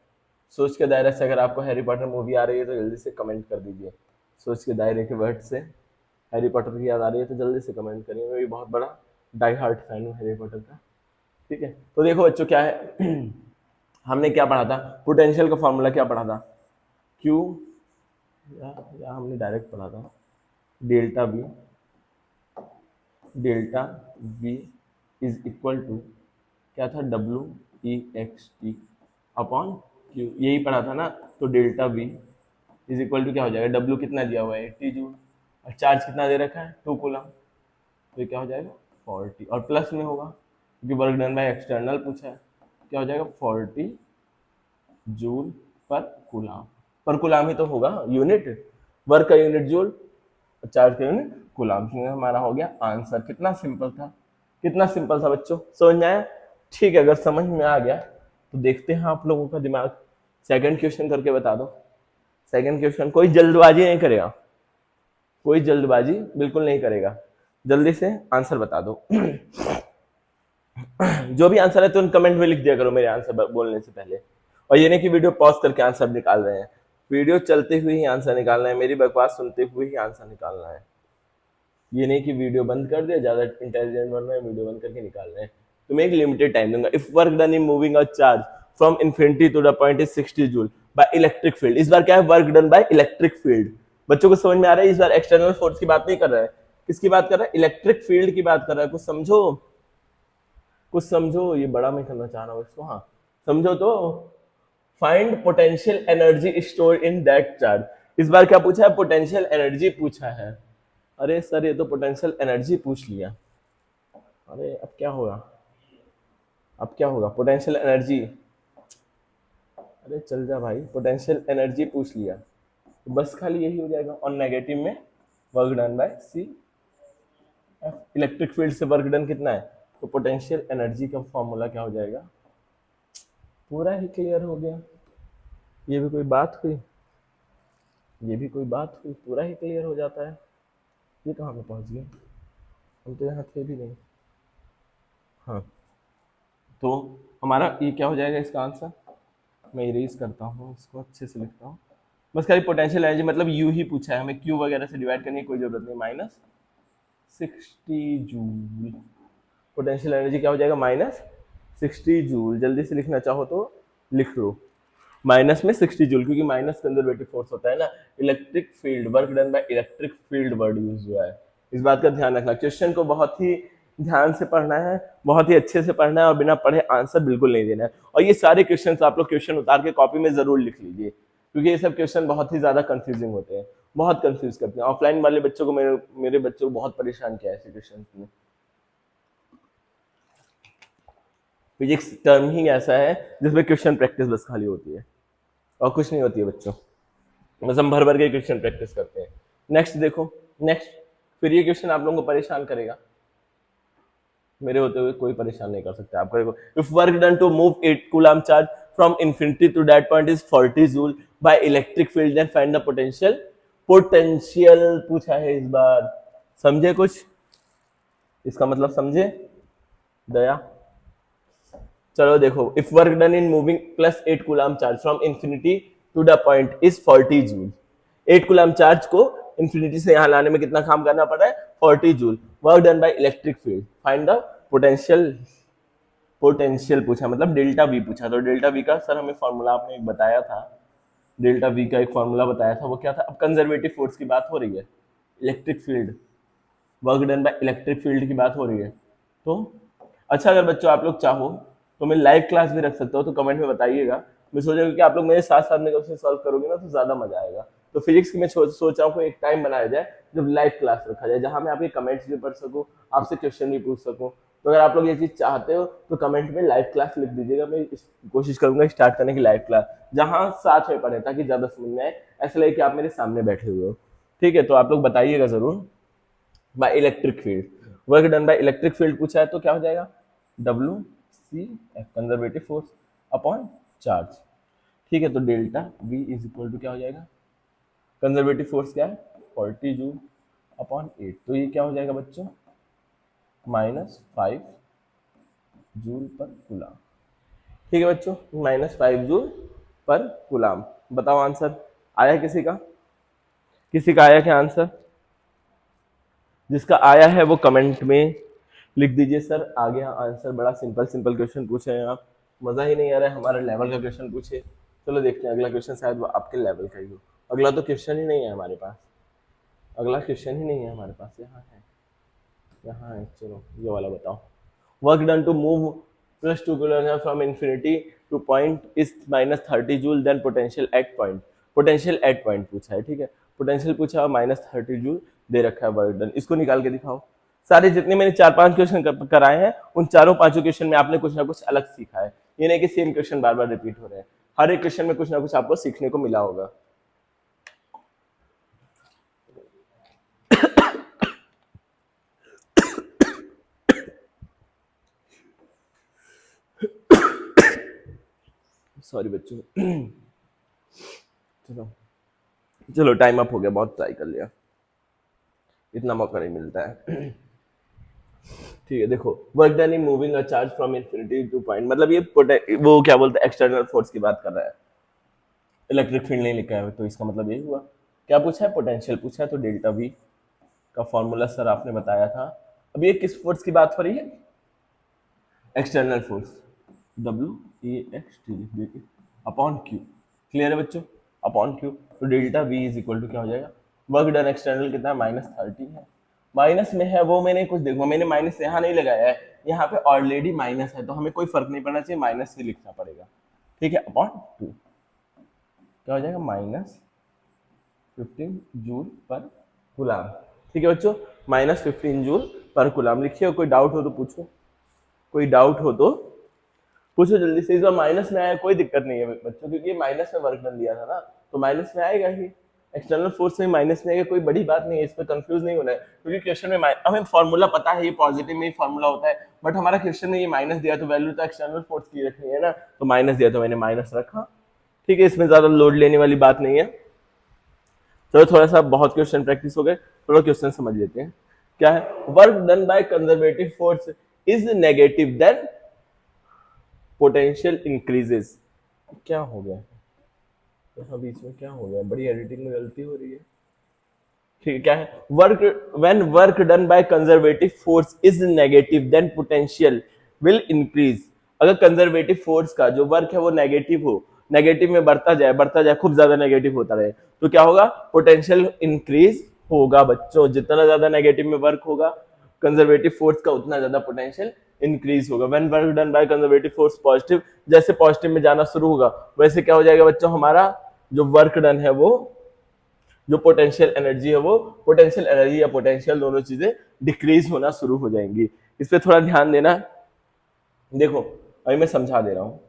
A: सोच के दायरे से अगर आपको हैरी पॉटर मूवी आ रही है तो जल्दी से कमेंट कर दीजिए। सोच के दायरे के वर्ड से हैरी पॉटर की याद आ रही है तो जल्दी से कमेंट करिए। मैं भी बहुत बड़ा डाई हार्ट फैन हूँ हैरी पॉटर का, ठीक है। तो देखो बच्चों क्या है, हमने क्या पढ़ा था, पोटेंशियल का फॉर्मूला क्या पढ़ा था, क्यू या हमने डायरेक्ट पढ़ा था, delta B, delta B is equal to क्या था, W E X T upon Q, यही पढ़ा था ना। तो delta B is equal to क्या हो जाएगा, डब्ल्यू कितना दिया हुआ है 80 जूल, और चार्ज कितना दे रखा है 2 कूलम, तो ये क्या हो जाएगा 40, और प्लस में होगा क्योंकि वर्क डन बाय एक्सटर्नल पूछा है, क्या हो जाएगा 40 जूल पर कूलाम ही तो होगा यूनिट, वर्क का यूनिट जूल, चार्ज का यूनिट कूलाम। हमारा हो गया आंसर। कितना सिंपल था, कितना सिंपल था बच्चों, समझ में आया? ठीक है, अगर समझ में आ गया तो देखते हैं आप लोगों का दिमाग। सेकंड क्वेश्चन करके बता दो। सेकंड क्वेश्चन, कोई जल्दबाजी नहीं करेगा, कोई जल्दबाजी बिल्कुल नहीं करेगा, जल्दी से आंसर बता दो। जो भी आंसर है तो कमेंट में लिख दिया करो मेरे आंसर बोलने से पहले। और ये नहीं कि वीडियो पॉज करके आंसर निकाल रहे हैं, वीडियो चलते हुए ही आंसर निकालना है, मेरी बकवास सुनते हुए ही आंसर निकालना है। ये नहीं कि वीडियो बंद कर दिया, ज्यादा इंटेलिजेंट बन रहे हैं, वीडियो बंद करके निकाल रहे हैं। तुम्हें एक लिमिटेड टाइम दूंगा। If work done in moving a charge from infinity to the point is 60 joule by electric field. इस बार क्या है, work done by electric field. बच्चों को समझ में आ रहा है? इस बार एक्सटर्नल फोर्स की बात नहीं कर रहा है, किसकी बात कर रहा है, इलेक्ट्रिक फील्ड की बात कर रहा है। कुछ समझो, कुछ समझो, ये बड़ा मैं करना चाह रहा हूँ इसको, हाँ समझो तो। Find potential energy store in that charge. इस बार क्या पूछा है, पोटेंशियल एनर्जी पूछा है। अरे सर ये तो पोटेंशियल एनर्जी पूछ लिया, अरे अब क्या होगा, अब क्या होगा, पोटेंशियल एनर्जी, अरे चल जा भाई, पोटेंशियल एनर्जी पूछ लिया तो बस खाली यही हो जाएगा। और नेगेटिव में work done by C F, electric field से वर्क डन कितना है, तो पोटेंशियल एनर्जी का फॉर्मूला क्या हो जाएगा, पूरा ही क्लियर हो गया। ये भी कोई बात हुई, ये भी कोई बात हुई, पूरा ही क्लियर हो जाता है। ये कहाँ पे पहुंच गए, हम तो यहाँ थे भी नहीं। हाँ तो हमारा ये क्या हो जाएगा इसका आंसर, मैं इरेज करता हूँ इसको, अच्छे से लिखता हूँ। बस खाली पोटेंशियल एनर्जी मतलब यू ही पूछा है, हमें क्यू वगैरह से डिवाइड करने की कोई जरूरत नहीं। माइनस 60 जूल, पोटेंशियल एनर्जी क्या हो जाएगा, माइनस 60 जूल। जल्दी से लिखना चाहो तो लिख लो, माइनस में 60 जूल, क्योंकि माइनस कंजर्वेटिव फोर्स होता है ना। Electric field, work done by electric field word use हुआ है, इस बात का ध्यान रखना। क्वेश्चन को बहुत ही ध्यान से पढ़ना है, बहुत ही अच्छे से पढ़ना है, और बिना पढ़े आंसर बिल्कुल नहीं देना है। और ये सारे क्वेश्चन आप लोग क्वेश्चन उतार के कॉपी में जरूर लिख लीजिए, क्योंकि ये सब क्वेश्चन बहुत ही ज्यादा कंफ्यूजिंग होते हैं, बहुत कंफ्यूज करते हैं। ऑफलाइन वाले बच्चों को, मेरे बच्चों को बहुत परेशान किया है ऐसे क्वेश्चन ने। फिजिक्स टर्म ही ऐसा है जिसमें क्वेश्चन प्रैक्टिस बस खाली होती है और कुछ नहीं होती है बच्चों, बस हम भर भर के क्वेश्चन प्रैक्टिस करते हैं। नेक्स्ट देखो, नेक्स्ट फिर ये क्वेश्चन आप लोगों को परेशान करेगा, मेरे होते हुए कोई परेशान नहीं कर सकता आपको। देखो, if work done to move 8 coulomb charge from infinity to that point is 40 joule by electric field, then find the potential. Potential पूछा है इस बार, समझे कुछ इसका मतलब, समझे दया? चलो देखो, if work done in moving plus 8 coulomb charge from infinity to the point is 40 joule. 8 coulomb charge को इंफिनिटी से यहां लाने में कितना काम करना पड़ रहा है, 40 joule. Work done by electric field, find the potential. Potential पूछा मतलब डेल्टा वी पूछा, तो डेल्टा वी का सर हमें फॉर्मूला आपने एक बताया था, डेल्टा वी का एक फॉर्मूला बताया था, वो क्या था? अब कंजर्वेटिव फोर्स की बात हो रही है, electric field, work done by electric field की बात हो रही है। तो अच्छा, अगर बच्चों आप लोग चाहो तो मैं लाइव क्लास भी रख सकता हूँ, तो कमेंट में बताइएगा। मैं सोच रहा हूँ कि आप लोग मेरे साथ साथ में क्वेश्चन सॉल्व करोगे ना तो ज्यादा मजा आएगा। तो फिजिक्स की मैं सोच रहा हूँ कोई एक टाइम बनाया जाए जब लाइव क्लास रखा जाए, जहां मैं आपके कमेंट्स भी पढ़ सकूँ, आपसे क्वेश्चन भी पूछ सकूँ। तो अगर आप लोग ये चीज चाहते हो तो कमेंट में लाइव क्लास लिख दीजिएगा, मैं कोशिश करूंगा स्टार्ट करने की लाइव क्लास, जहां साथ में पढ़े, ताकि ज्यादा समझ में आए, ऐसा लगे कि आप मेरे सामने बैठे हुए हो। ठीक है, तो आप लोग बताइएगा जरूर। By electric field, work done by electric field पूछा है तो क्या हो जाएगा, W C F, conservative force upon charge. ठीक है, तो delta V is equal to क्या हो जाएगा, कंजर्वेटिव फोर्स क्या है 40 जूल अपॉन 8, तो ये क्या हो जाएगा बच्चों, -5 जूल पर कूलाम। ठीक है बच्चों, -5 जूल पर कूलाम। बताओ आंसर आया किसी का, किसी का आया क्या आंसर? जिसका आया है वो कमेंट में लिख दीजिए, सर आ गया आंसर। बड़ा सिंपल सिंपल क्वेश्चन पूछे हैं आप, मजा ही नहीं आ रहा है, हमारे लेवल का क्वेश्चन पूछे। चलो देखते हैं अगला क्वेश्चन, शायद वो आपके लेवल का ही हो। अगला तो क्वेश्चन ही नहीं है हमारे पास, अगला क्वेश्चन ही नहीं है हमारे पास। यहाँ है, यहाँ है, चलो ये वाला बताओ। Work done to move +2 kilometre from infinity to point is -30 joule, then potential at point. Potential at point पूछा है, ठीक है, पोटेंशियल पूछा है, -30 जूल दे रखा है वर्क डन। इसको निकाल के दिखाओ। सारे जितने मैंने 4-5 क्वेश्चन कराए हैं, उन चारों पांचों क्वेश्चन में आपने कुछ ना कुछ अलग सीखा है। ये नहीं कि सेम क्वेश्चन बार बार रिपीट हो रहे हैं, हर एक क्वेश्चन में कुछ ना कुछ आपको सीखने को मिला होगा। सॉरी बच्चों। चलो चलो टाइम अप हो गया, बहुत ट्राई कर लिया, इतना मौका नहीं मिलता है। ठीक है, देखो work done in moving a charge from infinity to point, मतलब ये वो क्या बोलते हैं, एक्सटर्नल फोर्स की बात कर रहा है। इलेक्ट्रिक फील्ड नहीं लिखा है, तो इसका मतलब यही हुआ। क्या पूछा है, पोटेंशियल पूछा है, तो डेल्टा वी का फॉर्मूला सर आपने बताया था। अब ये किस फोर्स की बात हो रही है, external force, WEXT upon Q. Clear है बच्चों, अपॉन क्यू। तो delta V is equal to क्या हो जाएगा, वर्क डन एक्सटर्नल कितना है, -30 है। माइनस में है वो, मैंने कुछ देखो, मैंने माइनस यहाँ नहीं लगाया है, यहाँ पे ऑलरेडी माइनस है, तो हमें कोई फर्क नहीं पड़ना चाहिए, माइनस ही लिखना पड़ेगा। ठीक है, अपॉन 2 क्या हो जाएगा, -15 जूल पर गुलाम। ठीक है बच्चों, -15 जूल पर गुलाम लिखिए। कोई डाउट हो तो पूछो, कोई डाउट हो तो पूछो जल्दी से। इस बार माइनस में आया कोई दिक्कत नहीं है बच्चों, क्योंकि माइनस में वर्क डन दिया था ना, तो माइनस में आएगा ही। एक्सटर्नल फोर्स में माइनस में आएगा, कोई बड़ी बात नहीं है, इसमें कंफ्यूज नहीं होना है, क्योंकि क्वेश्चन में हमें फॉर्मूला पता है, ये पॉजिटिव में ही फॉर्मूला होता है, बट हमारा क्वेश्चन में ये माइनस दिया, तो वैल्यू तो एक्सटर्नल फोर्स की रखनी है ना, तो माइनस दिया तो मैंने माइनस रखा। ठीक है, इसमें ज्यादा लोड लेने वाली बात नहीं है। चलो थोड़ा सा बहुत क्वेश्चन प्रैक्टिस हो गए, थोड़ा क्वेश्चन समझ लेते हैं। क्या है, work done by conservative force is negative then potential increases. क्या हो गया यहाँ बीच में, क्या हो गया, बड़ी एडिटिंग में गलती हो रही है। ठीक है, क्या है, work when work done by conservative force is negative then potential will increase. अगर कंजर्वेटिव फोर्स का जो वर्क है वो नेगेटिव हो, नेगेटिव में बढ़ता जाए, खूब ज्यादा नेगेटिव होता रहे, तो क्या होगा, पोटेंशियल इंक्रीज होगा बच्चों। जितना ज्यादा नेगेटिव में वर्क होगा कंजर्वेटिव फोर्स का, उतना ज्यादा पोटेंशियल इंक्रीज होगा। When work done by conservative force positive, जैसे पॉजिटिव में जाना शुरू होगा, वैसे क्या हो जाएगा बच्चों, हमारा जो वर्क डन है वो, जो पोटेंशियल एनर्जी है वो, पोटेंशियल एनर्जी या पोटेंशियल दोनों चीजें डिक्रीज होना शुरू हो जाएंगी। इस पे थोड़ा ध्यान देना। देखो अभी मैं समझा दे रहा हूँ,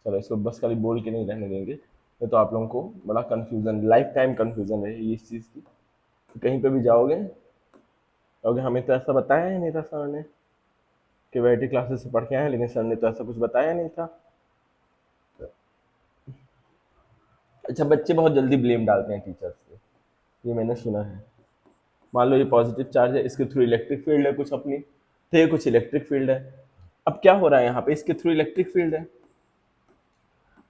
A: चलो इसको बस खाली बोल के नहीं रहने देंगे, तो आप लोगों को बड़ा कंफ्यूजन, लाइफ टाइम कंफ्यूजन है इस चीज की। कहीं पे भी जाओगे तो हमें तो ऐसा बताया ही नहीं था सर ने, कि वैरायटी क्लासेस से पढ़ के आए, लेकिन सर ने तो ऐसा कुछ बताया नहीं था। अच्छा, बच्चे बहुत जल्दी ब्लेम डालते हैं टीचर्स पे, ये मैंने सुना है। मान लो ये पॉजिटिव चार्ज है, इसके थ्रू इलेक्ट्रिक फील्ड है कुछ अपनी, तो ये कुछ इलेक्ट्रिक फील्ड है। अब क्या हो रहा है यहाँ पे, इसके थ्रू इलेक्ट्रिक फील्ड है।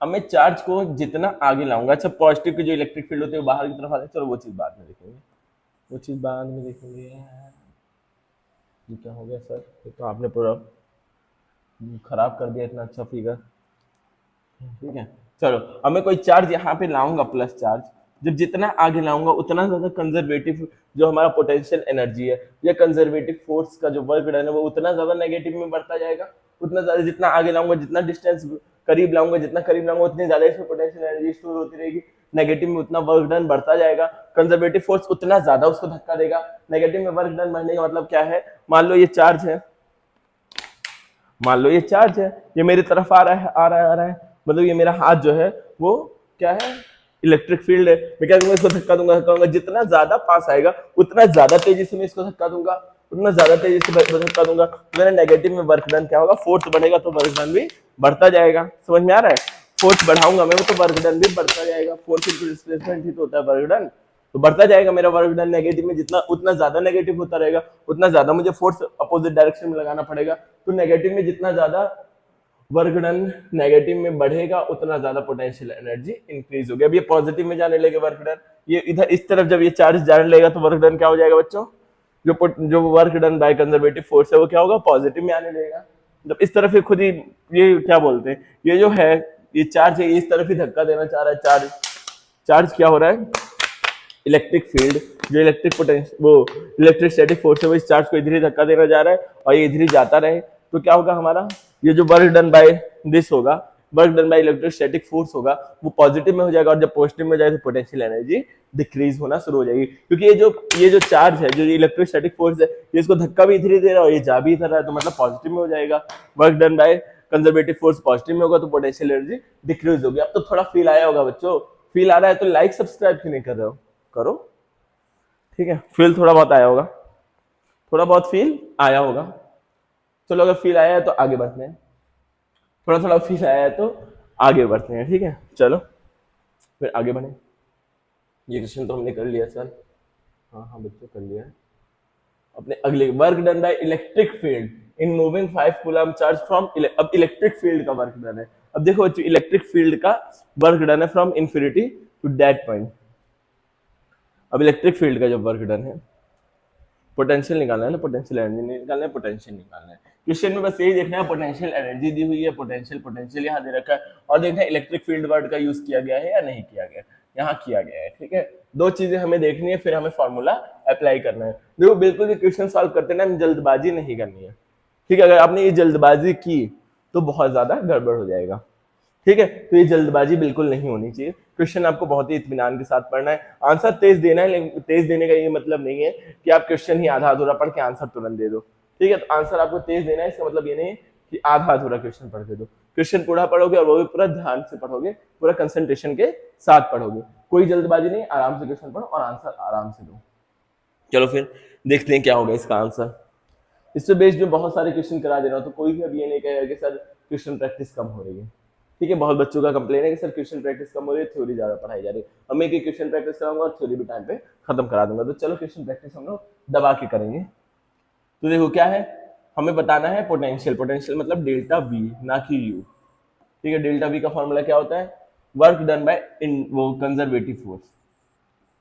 A: अब मैं चार्ज को जितना आगे लाऊंगा, अच्छा पॉजिटिव की जो इलेक्ट्रिक फील्ड होती है वो बाहर की तरफ आ जाए, चलो वो चीज बाद में देखेंगे, वो चीज बाद में देखेंगे। ये क्या हो गया सर, ये तो आपने पूरा खराब कर दिया, इतना अच्छा फिगर। ठीक है, चलो अब मैं कोई चार्ज यहाँ पे लाऊंगा, प्लस चार्ज, जब जितना आगे लाऊंगा उतना ज्यादा कंजर्वेटिव जो हमारा पोटेंशियल एनर्जी है या कंजर्वेटिव फोर्स का जो वर्क डन है वो उतना ज्यादा नेगेटिव में बढ़ता जाएगा। उतना ज्यादा जितना आगे लाऊंगा, जितना डिस्टेंस करीब लाऊंगा, जितना करीब लाऊंगा, उतनी ज्यादा इसमें पोटेंशियल एनर्जी स्टोर होती रहेगी। नेगेटिव में उतना वर्क डन बढ़ता जाएगा, कंजर्वेटिव फोर्स उतना ज्यादा उसको धक्का देगा। नेगेटिव में वर्क डन बढ़ने का मतलब क्या है, मान लो ये चार्ज है, मान लो ये चार्ज है, ये मेरी तरफ आ रहा है, आ रहा है, आ रहा है, मतलब ये मेरा हाथ जो है वो क्या है, इलेक्ट्रिक फील्ड है। मैं क्या करूंगा, इसको धक्का दूंगा, जितना ज्यादा पास आएगा उतना ज्यादा तेजी से मैं इसको धक्का दूंगा, उतना ज्यादा तेजी से धक्का दूंगा, तो मेरा नेगेटिव में वर्क डन क्या होगा, फोर्स बढ़ेगा तो वर्क डन भी बढ़ता जाएगा। समझ में आ रहा है, फोर्स बढ़ाऊंगा मैं तो वर्क डन भी बढ़ता जाएगा। फोर्स इंटू डिस्प्लेसमेंट ही तो होता है वर्क डन, तो बढ़ता जाएगा मेरा वर्क डन। नेगेटिव में जितना उतना ज्यादा नेगेटिव होता रहेगा, उतना ज्यादा मुझे फोर्स अपोजिट डायरेक्शन में लगाना पड़ेगा। तो नेगेटिव में जितना ज्यादा वर्क डन नेगेटिव में बढ़ेगा, उतना ज्यादा पोटेंशियल एनर्जी इंक्रीज होगी। अब ये पॉजिटिव में जाने लगे वर्क डन, ये इधर इस तरफ जब ये चार्ज जाने लगेगा तो वर्क डन क्या हो जाएगा बच्चों, जो work done by conservative force है वो क्या होगा, पॉजिटिव में आने लगेगा। जब इस तरफ ये खुद ही, ये क्या बोलते हैं, ये जो है ये चार्ज है, इस तरफ ही धक्का देना चाह रहा है। चार्ज चार्ज क्या हो रहा है, इलेक्ट्रिक फील्ड, जो इलेक्ट्रिक पोटेंशियल, वो इलेक्ट्रोस्टैटिक फोर्स है, वो इस चार्ज को इधर ही धक्का देना जा रहा है और ये इधर ही जाता रहे, तो क्या होगा हमारा, ये जो वर्क डन बाय दिस होगा, work done by electrostatic force होगा, वो पॉजिटिव में हो जाएगा, और जब पॉजिटिव में हो जाएगा तो पोटेंशियल एनर्जी डिक्रीज होना शुरू हो जाएगी, क्योंकि ये जो चार्ज है, जो इलेक्ट्रोस्टैटिक फोर्स है, ये इसको धक्का भी इधर ही दे रहा है और ये जा भी इधर रहा है, तो मतलब पॉजिटिव में हो जाएगा। Work done by conservative force positive में होगा तो पोटेंशियल एनर्जी डिक्रीज होगी। अब तो थोड़ा फील आया होगा बच्चों, फील आ रहा है तो लाइक सब्सक्राइब क्यों नहीं कर रहे हो, करो, ठीक है। फील थोड़ा बहुत आया होगा, थोड़ा बहुत फील आया होगा। चलो अगर फील आया है तो आगे बढ़ते हैं, थोड़ा थोड़ा फील आया है तो आगे बढ़ते हैं, ठीक है। चलो फिर आगे बढ़े। ये क्वेश्चन तो हमने कर लिया सर, हाँ हाँ बच्चों कर लिया है। अपने अगले, work done by electric field in moving 5 coulomb charge from, अब इलेक्ट्रिक फील्ड का वर्क डन है। अब देखो बच्चों, इलेक्ट्रिक फील्ड का वर्क डन है from infinity to that point. अब इलेक्ट्रिक फील्ड का जो वर्क डन है, पोटेंशियल निकालना है ना, पोटेंशियल एनर्जी नहीं निकालना है, पोटेंशियल निकालना है। क्वेश्चन में बस यही देखना है, पोटेंशियल एनर्जी दी हुई है, पोटेंशियल पोटेंशियल यहाँ दे रखा है, और देखना है इलेक्ट्रिक फील्ड वर्ड का यूज किया गया है या नहीं किया गया, यहाँ किया गया है, ठीक है। दो चीजें हमें देखनी है, फिर हमें फॉर्मूला अप्लाई करना है। देखो बिल्कुल भी क्वेश्चन सॉल्व करते ना जल्दबाजी नहीं करनी है, ठीक है। अगर आपने ये जल्दबाजी की तो बहुत ज्यादा गड़बड़ हो जाएगा, ठीक है। तो ये जल्दबाजी बिल्कुल नहीं होनी चाहिए, क्वेश्चन आपको बहुत ही इत्मीनान के साथ पढ़ना है, आंसर तेज देना है, लेकिन तेज देने का ये मतलब नहीं है कि आप क्वेश्चन ही आधा अधूरा पढ़ के आंसर तुरंत दे दो, ठीक है। तो आंसर आपको तेज देना है, इसका मतलब ये नहीं है कि आधा अधूरा क्वेश्चन पढ़ के दो, क्वेश्चन पूरा पढ़ोगे और वो भी पूरा ध्यान से पढ़ोगे, पूरा कंसंट्रेशन के साथ पढ़ोगे, कोई जल्दबाजी नहीं, आराम से क्वेश्चन पढ़ो और आंसर आराम से दो। चलो फिर देखते हैं क्या होगा इसका आंसर। इससे बेस्ड में बहुत सारे क्वेश्चन करा दे रहा हूँ, तो कोई भी अब ये नहीं कहेगा कि सर क्वेश्चन प्रैक्टिस कम हो रही है, ठीक है। बहुत बच्चों का कंप्लेन है कि सर क्वेश्चन प्रैक्टिस कम हो रही है, थ्योरी ज्यादा पढ़ाई जा रही है। अब मैं क्वेश्चन प्रैक्टिस कराऊंगा और थ्योरी भी टाइम पे खत्म करा दूंगा, तो चलो क्वेश्चन प्रैक्टिस हम लोग दबा के करेंगे। तो देखो क्या है, हमें बताना है पोटेंशियल, पोटेंशियल मतलब डेल्टा वी ना कि यू, ठीक है। डेल्टा वी का फॉर्मूला क्या होता है, वर्क डन बाय इन वो conservative force,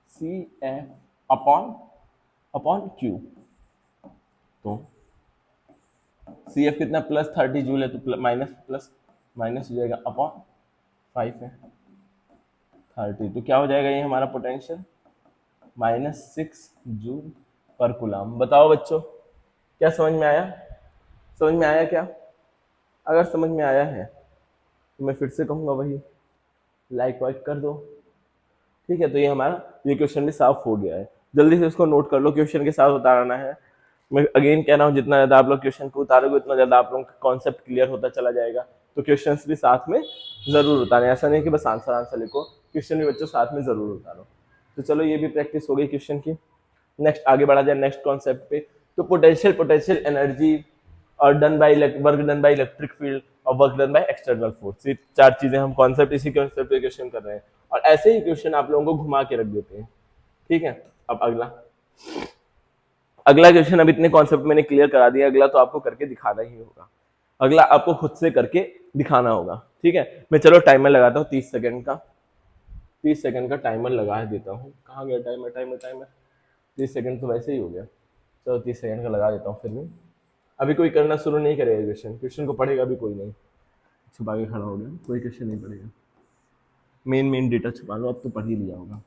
A: C F upon upon Q. तो सी एफ कितना, प्लस 30 जूल है, तो माइनस प्लस माइनस हो जाएगा, अपॉन 5 है 30, तो क्या हो जाएगा ये हमारा पोटेंशियल, -6 जूल पर कूलम। बताओ बच्चों क्या समझ में आया, समझ में आया क्या? अगर समझ में आया है तो मैं फिर से कहूँगा वही, लाइक वाइक कर दो, ठीक है। तो ये हमारा ये क्वेश्चन भी साफ हो गया है, जल्दी से इसको नोट कर लो, क्वेश्चन के साथ उतारना है। मैं अगेन कह रहा हूँ, जितना ज़्यादा आप लोग क्वेश्चन को उतारोगे उतना ज़्यादा आप लोगों का कॉन्सेप्ट क्लियर होता चला जाएगा। तो क्वेश्चंस भी साथ में ज़रूर उतारें, ऐसा नहीं कि बस आंसर आंसर लिखो, क्वेश्चन भी बच्चों साथ में ज़रूर उतारो। तो चलो ये भी प्रैक्टिस हो गई क्वेश्चन की। नेक्स्ट आगे बढ़ा जाए नेक्स्ट कॉन्सेप्ट पे। तो पोटेंशियल, पोटेंशियल एनर्जी और done by work done by electric field और work done by external force, ये चार चीजें हम कॉन्सेप्ट इसी कॉन्सेप्ट पे क्वेश्चन कर रहे हैं, और ऐसे ही क्वेश्चन आप लोगों को घुमा के रख देते हैं, ठीक है। अब अगला अगला क्वेश्चन, अब इतने कॉन्सेप्ट मैंने क्लियर करा दिया, अगला तो आपको करके दिखाना ही होगा, अगला आपको खुद से करके दिखाना होगा, ठीक है। मैं चलो टाइमर लगाता हूँ 30 सेकंड का, 30 सेकंड का टाइमर लगा देता हूँ। कहाँ गया टाइमर, टाइमर टाइमर, 30 सेकंड तो वैसे ही हो गया, चलो 30 सेकंड का लगा देता हूँ। फिर भी अभी कोई करना शुरू नहीं करेगा क्वेश्चन, क्वेश्चन को पढ़ेगा भी कोई नहीं, छुपा के खड़ा हो गया, कोई क्वेश्चन नहीं पढ़ेगा। मेन मेन डेटा छुपा लो, अब तो पढ़ ही लिया होगा,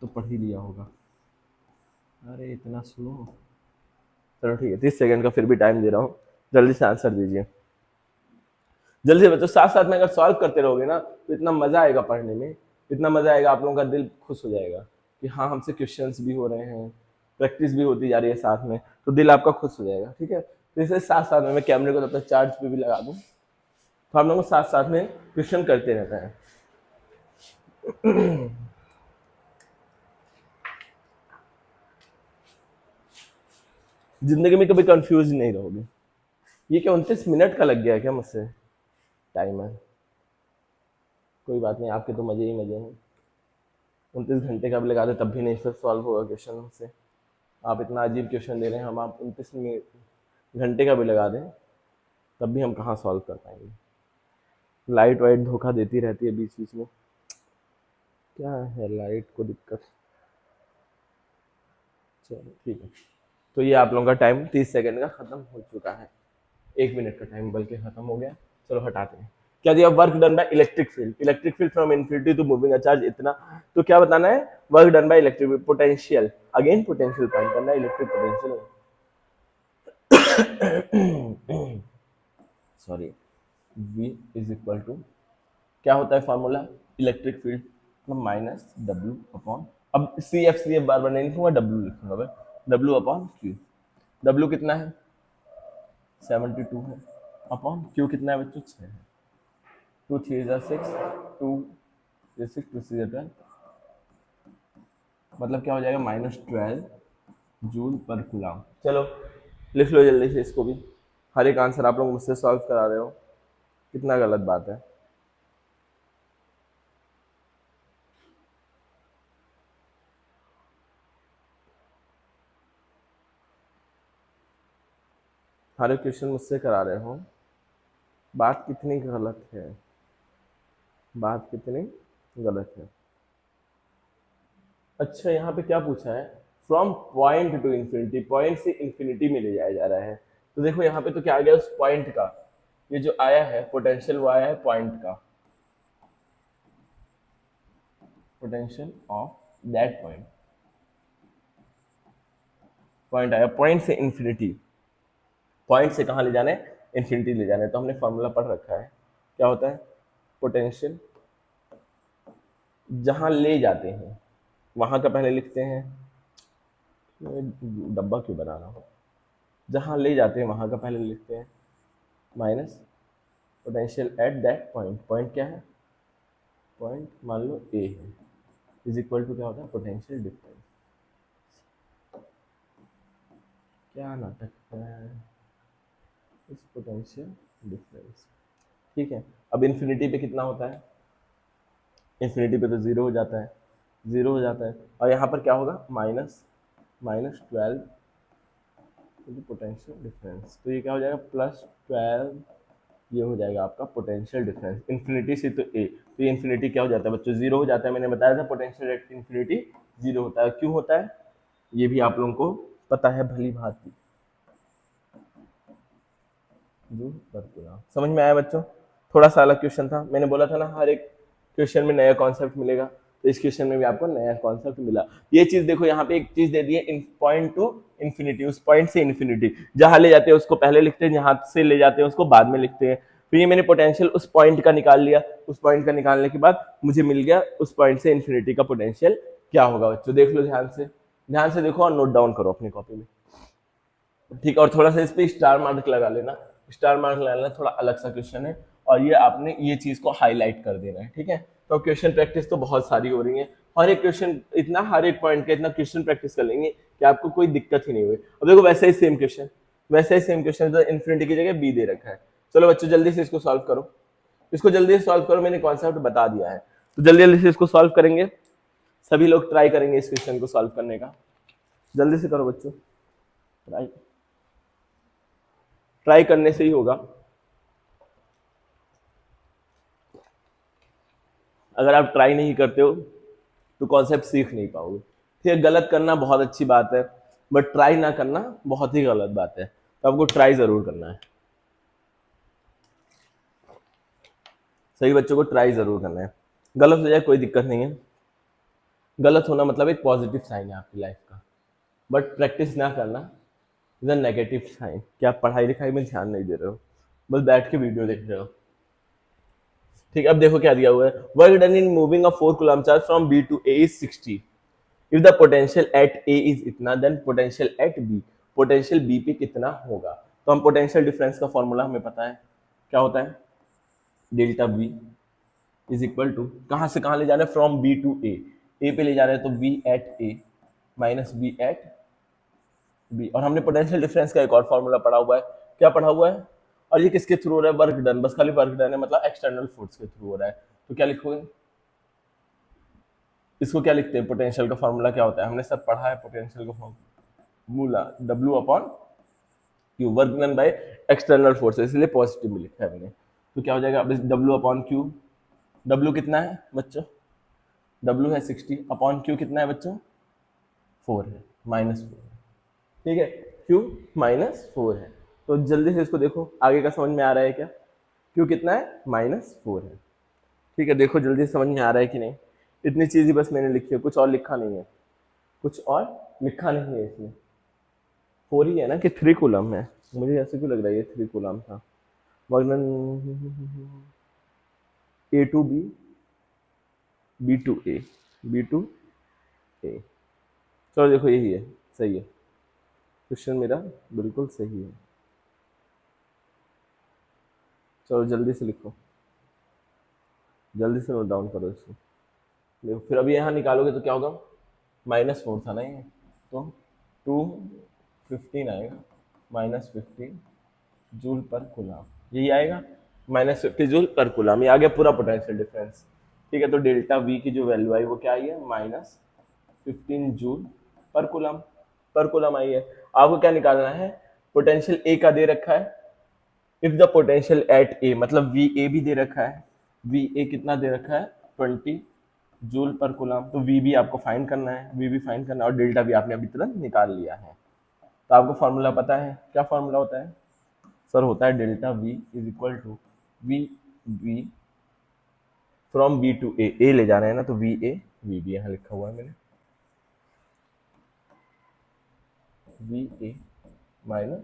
A: तो पढ़ ही लिया होगा। अरे इतना स्लो, चलो ठीक है 30 सेकंड का फिर भी टाइम दे रहा हूँ, जल्दी से आंसर दीजिए, जल्दी से बच्चों। साथ साथ में अगर सॉल्व करते रहोगे ना तो इतना मजा आएगा पढ़ने में, इतना मजा आएगा, आप लोगों का दिल खुश हो जाएगा कि हाँ हमसे क्वेश्चंस भी हो रहे हैं, प्रैक्टिस भी होती जा रही है साथ में, तो दिल आपका खुश हो जाएगा, ठीक है। तो इसे साथ साथ में मैं कैमरे को तब तक चार्ज पे भी लगा दूँ, तो हम लोग साथ साथ में क्वेश्चन करते रहते हैं। जिंदगी में कभी कंफ्यूज नहीं रहोगे। ये क्या 29 मिनट का लग गया है क्या मुझसे टाइमर? कोई बात नहीं, आपके तो मजे ही मजे हैं। 29 घंटे का भी लगा दे तब भी नहीं सर सॉल्व होगा क्वेश्चन हमसे, आप इतना अजीब क्वेश्चन दे रहे हैं, हम आप 29 घंटे का भी लगा दें तब भी हम कहाँ सॉल्व कर पाएंगे। लाइट वाइट धोखा देती रहती है बीच बीच में, क्या है लाइट को दिक्कत। चलो ठीक है, तो ये आप लोगों का टाइम 30 सेकंड का खत्म हो चुका है। 1 मिनट का टाइम बल्कि खत्म हो गया। चलो हटाते हैं। क्या दिया? Work done by electric field. Electric field from infinity to moving a charge इतना। तो क्या बताना है? Work done by electric potential. Again potential find करना है, electric potential. Sorry, V is equal to क्या होता है फॉर्मूला? इलेक्ट्रिक फील्ड मतलब माइनस W अपॉन, अब सी एफ बार बार नहीं लिखूंगा, W लिखूंगा मैं, W अपॉन Q। W कितना है? 72 है, अपॉन Q कितना है बच्चों? 6 है। 2 3 जा 6, 2 6 2 3 12, मतलब क्या हो जाएगा? -12 जूल पर कूलम। चलो लिख लो जल्दी से इसको भी। हर एक आंसर आप लोग मुझसे सॉल्व करा रहे हो, कितना गलत बात है। हर एक क्वेश्चन मुझसे करा रहे हो, बात कितनी गलत है, बात कितनी गलत है। अच्छा यहाँ पे क्या पूछा है? From point two infinity, point से इन्फिनिटी में ले जाया जा रहा है। तो देखो यहाँ पे तो क्या आ गया उस पॉइंट का, ये जो आया है पोटेंशियल वो आया है पॉइंट का, potential of that point, point आया, पॉइंट से इन्फिनिटी, पॉइंट से कहाँ ले जाना है? इन्फिनिटी ले जाना है। तो हमने फॉर्मूला पढ़ रखा है, क्या होता है? पोटेंशियल जहाँ ले जाते हैं वहाँ का पहले लिखते हैं, डब्बा क्यों बना रहा हूँ, जहाँ ले जाते हैं वहाँ का पहले लिखते हैं, minus potential at that point, point क्या है? पॉइंट मान लो ए है, इज इक्वल टू क्या होता है? Potential difference. क्या नाटक है इस पोटेंशियल डिफरेंस। ठीक है, अब इन्फिनिटी पे कितना होता है? इन्फिनिटी पे तो जीरो हो जाता है, जीरो हो जाता है, और यहाँ पर क्या होगा? -12 पोटेंशियल डिफरेंस। तो ये क्या हो जाएगा? +12, ये हो जाएगा आपका पोटेंशियल डिफरेंस। इन्फिनिटी से तो ए, तो ये इन्फिनिटी क्या हो जाता है बच्चों? जीरो हो जाता है। मैंने बताया था पोटेंशियल एट इन्फिनिटी जीरो होता है। क्यों होता है ये भी आप लोगों को पता है भली भांति। समझ में आया बच्चों? थोड़ा सा अलग क्वेश्चन था, मैंने बोला था ना हर एक क्वेश्चन में नया कॉन्सेप्ट मिलेगा, तो इस क्वेश्चन में भी आपको नया कॉन्सेप्ट मिला। ये चीज देखो यहाँ पे एक चीज दे दी है, पॉइंट टू इन्फिनिटी, उस पॉइंट से इन्फिनिटी, जहां ले जाते हैं उसको पहले लिखते हैं, जहां से ले जाते हैं उसको बाद में लिखते हैं। तो ये मैंने पोटेंशियल उस पॉइंट का निकाल लिया, उस पॉइंट का निकालने के बाद मुझे मिल गया उस पॉइंट से इन्फिनिटी का पोटेंशियल क्या होगा। बच्चों देख लो ध्यान से, ध्यान से देखो और नोट डाउन करो अपनी कॉपी में, ठीक है। और थोड़ा सा इस पे स्टार मार्क लगा लेना, स्टार मार्क लगा लेना, थोड़ा अलग सा क्वेश्चन है और ये आपने ये चीज को हाईलाइट कर देना है, ठीक है। तो क्वेश्चन प्रैक्टिस तो बहुत सारी हो रही है, हर एक क्वेश्चन इतना, हर एक पॉइंट का इतना क्वेश्चन प्रैक्टिस कर लेंगे कि आपको कोई दिक्कत ही नहीं हुई। अब देखो वैसे ही सेम क्वेश्चन, वैसे ही सेम क्वेश्चन, तो इन्फिनिटी की जगह बी दे रखा है। चलो बच्चों जल्दी से इसको सॉल्व करो, इसको जल्दी से सॉल्व करो, मैंने कॉन्सेप्ट बता दिया है, तो जल्दी जल्दी से इसको सॉल्व करेंगे। सभी लोग ट्राई करेंगे इस क्वेश्चन को सॉल्व करने का, जल्दी से करो बच्चों, ट्राई, ट्राई करने से ही होगा। अगर आप ट्राई नहीं करते हो तो कॉन्सेप्ट सीख नहीं पाओगे, ठीक है। गलत करना बहुत अच्छी बात है, बट ट्राई ना करना बहुत ही गलत बात है, तो आपको ट्राई जरूर करना है। सही बच्चों को ट्राई जरूर करना है, गलत हो जाए कोई दिक्कत नहीं है, गलत होना मतलब एक पॉजिटिव साइन है आपकी लाइफ का, बट प्रैक्टिस ना करना इज अ नेगेटिव साइन कि आप पढ़ाई लिखाई में ध्यान नहीं दे रहे हो, बस बैठ के वीडियो देख रहे हो। ठीक है, अब देखो क्या दिया हुआ है, work done in moving a 4 coulomb charge from B to A is 60, if the potential at A is इतना, then potential at B, potential B पे कितना होगा। तो हम पोटेंशियल डिफरेंस का फॉर्मूला हमें पता है, क्या होता है? Delta B is equal to, कहां से कहां ले जा रहे हैं? फ्रॉम बी टू ए पे ले जा रहे हैं, तो बी एट ए माइनस बी एट बी। और हमने पोटेंशियल डिफरेंस का एक और फॉर्मूला पढ़ा हुआ है, क्या पढ़ा हुआ है? और ये किसके थ्रू हो रहा है? वर्क डन, बस खाली वर्क डन है, मतलब एक्सटर्नल फोर्स के थ्रू हो रहा है। तो क्या लिखोगे इसको? क्या लिखते हैं? पोटेंशियल का फॉर्मूला क्या होता है? हमने सब पढ़ा है पोटेंशियल का formula, W upon Q, work done by external force, इसलिए पॉजिटिव में लिखा है मैंने। तो क्या हो जाएगा अब? W अपॉन क्यू, W कितना है बच्चों? W है 60, अपॉन क्यू कितना है बच्चों? 4 है, -4, ठीक है, Q -4 है। तो जल्दी से इसको देखो, आगे का समझ में आ रहा है क्या? क्यों कितना है? -4 है। ठीक है, देखो जल्दी से समझ में आ रहा है कि नहीं? इतनी चीज ही बस मैंने लिखी है, कुछ और लिखा नहीं है, कुछ और लिखा नहीं है इसमें। 4 ही है ना कि 3 कूलम है? मुझे ऐसे क्यों लग रहा है ये 3 कूलम था। वर्णन A to B, B to A, B to A। चलो देखो यही है, सही है, क्वेश्चन मेरा बिल्कुल सही है। चलो जल्दी से लिखो, जल्दी से नोट डाउन करो इसको। देखो फिर अभी यहाँ निकालोगे तो क्या होगा? -4 था ना ये, तो 215 आएगा, -15 जूल पर कूलम, यही आएगा, -50 जूल पर कूलम। ये आ गया पूरा पोटेंशियल डिफरेंस। ठीक है, तो डेल्टा वी की जो वैल्यू आई वो क्या आई है? -15 जूल पर कूलम आई है। आपको क्या निकालना है? पोटेंशियल ए का दे रखा है, इफ द पोटेंशियल एट ए, मतलब वी ए भी दे रखा है, वी ए कितना दे रखा है? 20 जूल पर कूलम। तो वी भी आपको फाइंड करना है, वी भी फाइंड करना है, और डेल्टा भी आपने अभी तुरंत निकाल लिया है। तो आपको फॉर्मूला पता है, क्या फॉर्मूला होता है सर? होता है delta V is equal to V B from B to A ले जा रहे हैं ना, तो वी ए वी बी यहाँ लिखा हुआ है मैंने, V A minus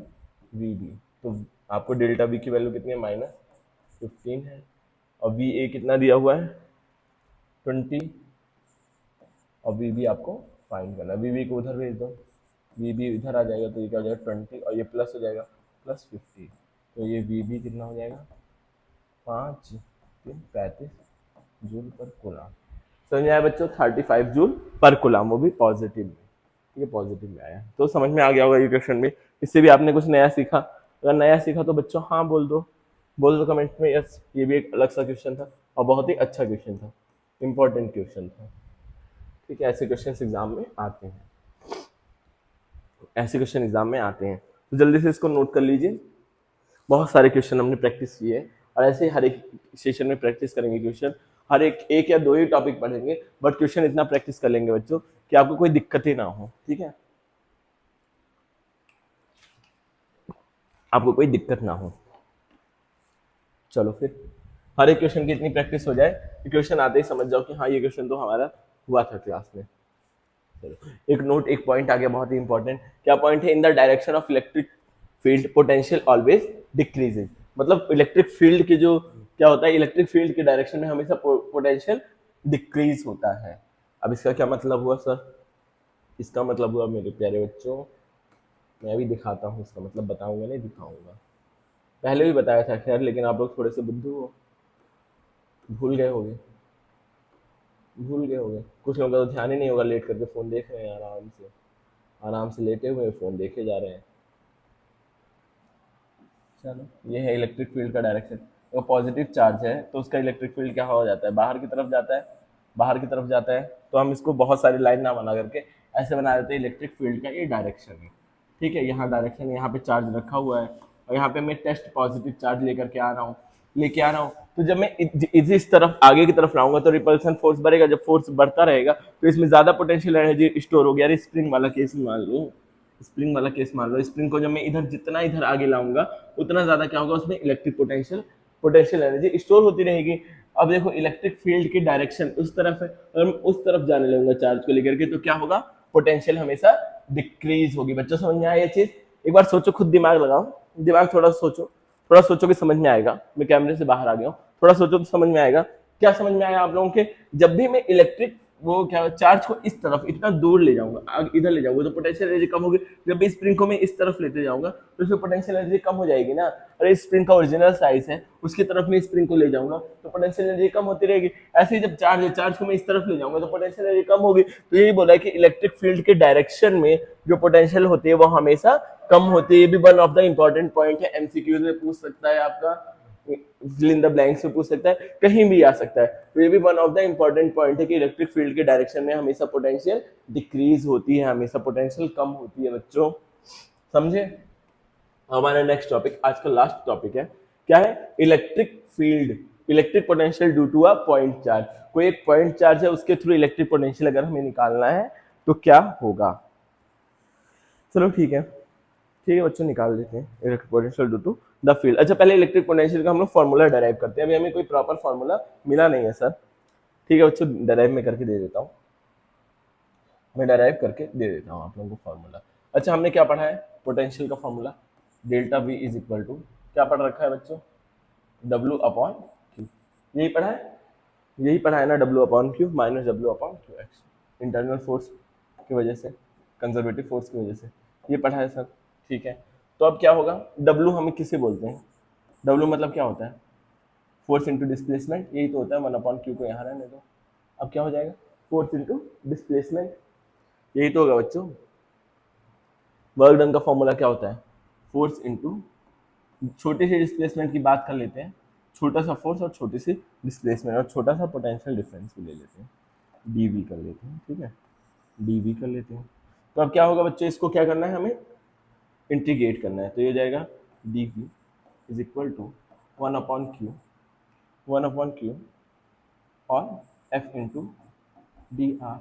A: V B. तो आपको डेल्टा बी की वैल्यू कितनी है? -15 है, और वी ए कितना दिया हुआ है? 20, और वी बी आपको फाइंड करना है। वी बी को उधर भेज दो, वी बी इधर आ जाएगा, तो ये क्या हो जाएगा? 20, और ये प्लस हो जाएगा, +50, तो ये वी बी कितना हो जाएगा? 5 3 35 जूल पर कूलम। समझ में आया बच्चों? 35 जूल पर कूलम, वो भी पॉजिटिव में। ठीक है, पॉजिटिव में आया, तो समझ में आ गया होगा ये क्वेश्चन भी। इससे भी आपने कुछ नया सीखा। अगर नया सीखा तो बच्चों हाँ बोल दो कमेंट में यस, ये भी एक अलग सा क्वेश्चन था और बहुत ही अच्छा क्वेश्चन था, इंपॉर्टेंट क्वेश्चन था। ठीक है, ऐसे क्वेश्चन एग्जाम में आते हैं, ऐसे क्वेश्चन एग्जाम में आते हैं, तो जल्दी से इसको नोट कर लीजिए। बहुत सारे क्वेश्चन हमने प्रैक्टिस किए, और ऐसे ही हर एक सेशन में प्रैक्टिस करेंगे क्वेश्चन। हर एक या दो ही टॉपिक पढ़ेंगे, बट क्वेश्चन इतना प्रैक्टिस कर लेंगे बच्चों कि आपको कोई दिक्कत ही ना हो। ठीक है, आपको कोई दिक्कत ना हो। चलो फिर हर एक क्वेश्चन की इतनी प्रैक्टिस हो जाए कि क्वेश्चन आते ही समझ जाओ कि हाँ ये क्वेश्चन तो हमारा हुआ था क्लास में। चलो एक नोट, एक पॉइंट आ गया बहुत ही इंपॉर्टेंट। क्या पॉइंट है? In the direction of electric field potential always decreases. मतलब इलेक्ट्रिक फील्ड की जो क्या होता है, इलेक्ट्रिक फील्ड के डायरेक्शन में हमेशा पोटेंशियल डिक्रीज होता है। अब इसका क्या मतलब हुआ सर? इसका मतलब हुआ मेरे प्यारे बच्चों, मैं भी दिखाता हूँ इसका मतलब, बताऊंगा नहीं दिखाऊंगा। पहले भी बताया था खैर, लेकिन आप लोग थोड़े से बुद्धू हो, भूल गए होगे, कुछ लोगों का तो ध्यान ही नहीं होगा, लेट करके फोन देख रहे हैं, आराम से लेटे हुए फोन देखे जा रहे हैं। चलो ये है इलेक्ट्रिक फील्ड का डायरेक्शन। अगर पॉजिटिव चार्ज है तो उसका इलेक्ट्रिक फील्ड क्या हो जाता है? बाहर की तरफ जाता है, बाहर की तरफ जाता है। तो हम इसको बहुत सारी लाइन ना बना करके ऐसे बना देते हैं, इलेक्ट्रिक फील्ड का ये डायरेक्शन है। ठीक है, यहाँ डायरेक्शन, यहाँ पे चार्ज रखा हुआ है, और यहाँ पे मैं टेस्ट पॉजिटिव चार्ज लेकर के लेके आ रहा हूँ। तो जब मैं इस तरफ आगे की तरफ लाऊंगा तो रिपल्सन फोर्स बढ़ेगा, जब फोर्स बढ़ता रहेगा तो इसमें ज्यादा पोटेंशियल एनर्जी स्टोर हो गया। अरे स्प्रिंग वाला केस मान लो, स्प्रिंग को जब मैं इधर जितना इधर आगे लाऊंगा उतना ज्यादा क्या होगा, उसमें इलेक्ट्रिक पोटेंशियल एनर्जी स्टोर होती रहेगी। अब देखो इलेक्ट्रिक फील्ड की डायरेक्शन उस तरफ है, और मैं उस तरफ जाने लगूंगा चार्ज को लेकर के, तो क्या होगा? पोटेंशियल हमेशा डिक्रीज होगी। बच्चों समझ में आया ये चीज? एक बार सोचो, खुद दिमाग लगाओ, दिमाग थोड़ा सोचो कि समझ में आएगा। मैं कैमरे से बाहर आ गया हूँ, थोड़ा सोचो तो समझ में आएगा। क्या समझ में आया आप लोगों के? जब भी मैं इलेक्ट्रिक वो क्या चार्ज को इस तरफ इतना दूर ले जाऊंगा, इधर ले जाऊंगा, तो पोटेंशियल एनर्जी कम होगी। जब भी स्प्रिंग को मैं इस तरफ लेते जाऊंगा तो उसमें पोटेंशियल एनर्जी कम हो जाएगी ना। अरे स्प्रिंग का ओरिजिनल साइज है, उसकी तरफ मैं स्प्रिंग को ले जाऊंगा तो पोटेंशियल एनर्जी कम होती रहेगी। ऐसे ही जब चार्ज को मैं इस तरफ ले जाऊंगा तो पोटेंशियल एनर्जी कम होगी। तो यही बोला है कि इलेक्ट्रिक फील्ड के डायरेक्शन में जो पोटेंशियल होती है वो हमेशा कम होती है। ये भी one of the important point है, एमसीक्यूज में पूछ सकता है, आपका फिल इन द ब्लैंक्स में पूछ सकता है, कहीं भी आ सकता है। तो ये भी one of the important point है कि इलेक्ट्रिक फील्ड के डायरेक्शन में हमेशा पोटेंशियल डिक्रीज होती है, हमेशा पोटेंशियल कम होती है बच्चों, समझे? हमारा नेक्स्ट टॉपिक, आज का लास्ट टॉपिक है, क्या है? Electric field, electric potential due to a point charge. कोई एक पॉइंट चार्ज है, उसके थ्रू इलेक्ट्रिक पोटेंशियल अगर हमें निकालना है तो क्या होगा? चलो ठीक है, ठीक है बच्चों, निकाल लेते हैं electric potential due to the field. अच्छा पहले इलेक्ट्रिक पोटेंशियल का हम लोग फॉर्मूला डेराइव करते हैं, अभी हमें कोई प्रॉपर फॉर्मूला मिला नहीं है सर। ठीक है बच्चों, डेराइव में करके दे देता हूँ, मैं डेराइव करके दे देता हूँ आप लोगों को फॉर्मूला। अच्छा हमने क्या पढ़ा है, पोटेंशियल का formula delta V is equal to, क्या पढ़ रखा है बच्चों, डब्ल्यू अपॉन क्यू, यही पढ़ा है, यही पढ़ा है ना, W upon Q minus W upon Q x, internal force की वजह से, कंजर्वेटिव फोर्स की वजह से, ये पढ़ा है सर। ठीक है, तो अब क्या होगा, डब्ल्यू हमें किसे बोलते हैं, डब्ल्यू मतलब क्या होता है, फोर्स इंटू डिस्प्लेसमेंट, यही तो होता है, वन अपॉन क्यू को यहाँ रहने दो। अब क्या हो जाएगा, फोर्स इंटू डिस्प्लेसमेंट, यही तो होगा बच्चों। वर्क डन का फॉर्मूला क्या होता है, फोर्स इंटू, छोटे से डिस्प्लेसमेंट की बात कर लेते हैं, छोटा सा फोर्स और छोटी सी डिस्प्लेसमेंट और छोटा सा पोटेंशियल डिफरेंस भी ले लेते हैं, डीवी कर लेते हैं। ठीक है, डीवी कर लेते हैं। तो अब क्या होगा बच्चों, इसको क्या करना है, हमें इंटीग्रेट करना है, तो ये हो जाएगा DV is equal to one upon Q और एफ इंटू डी आर,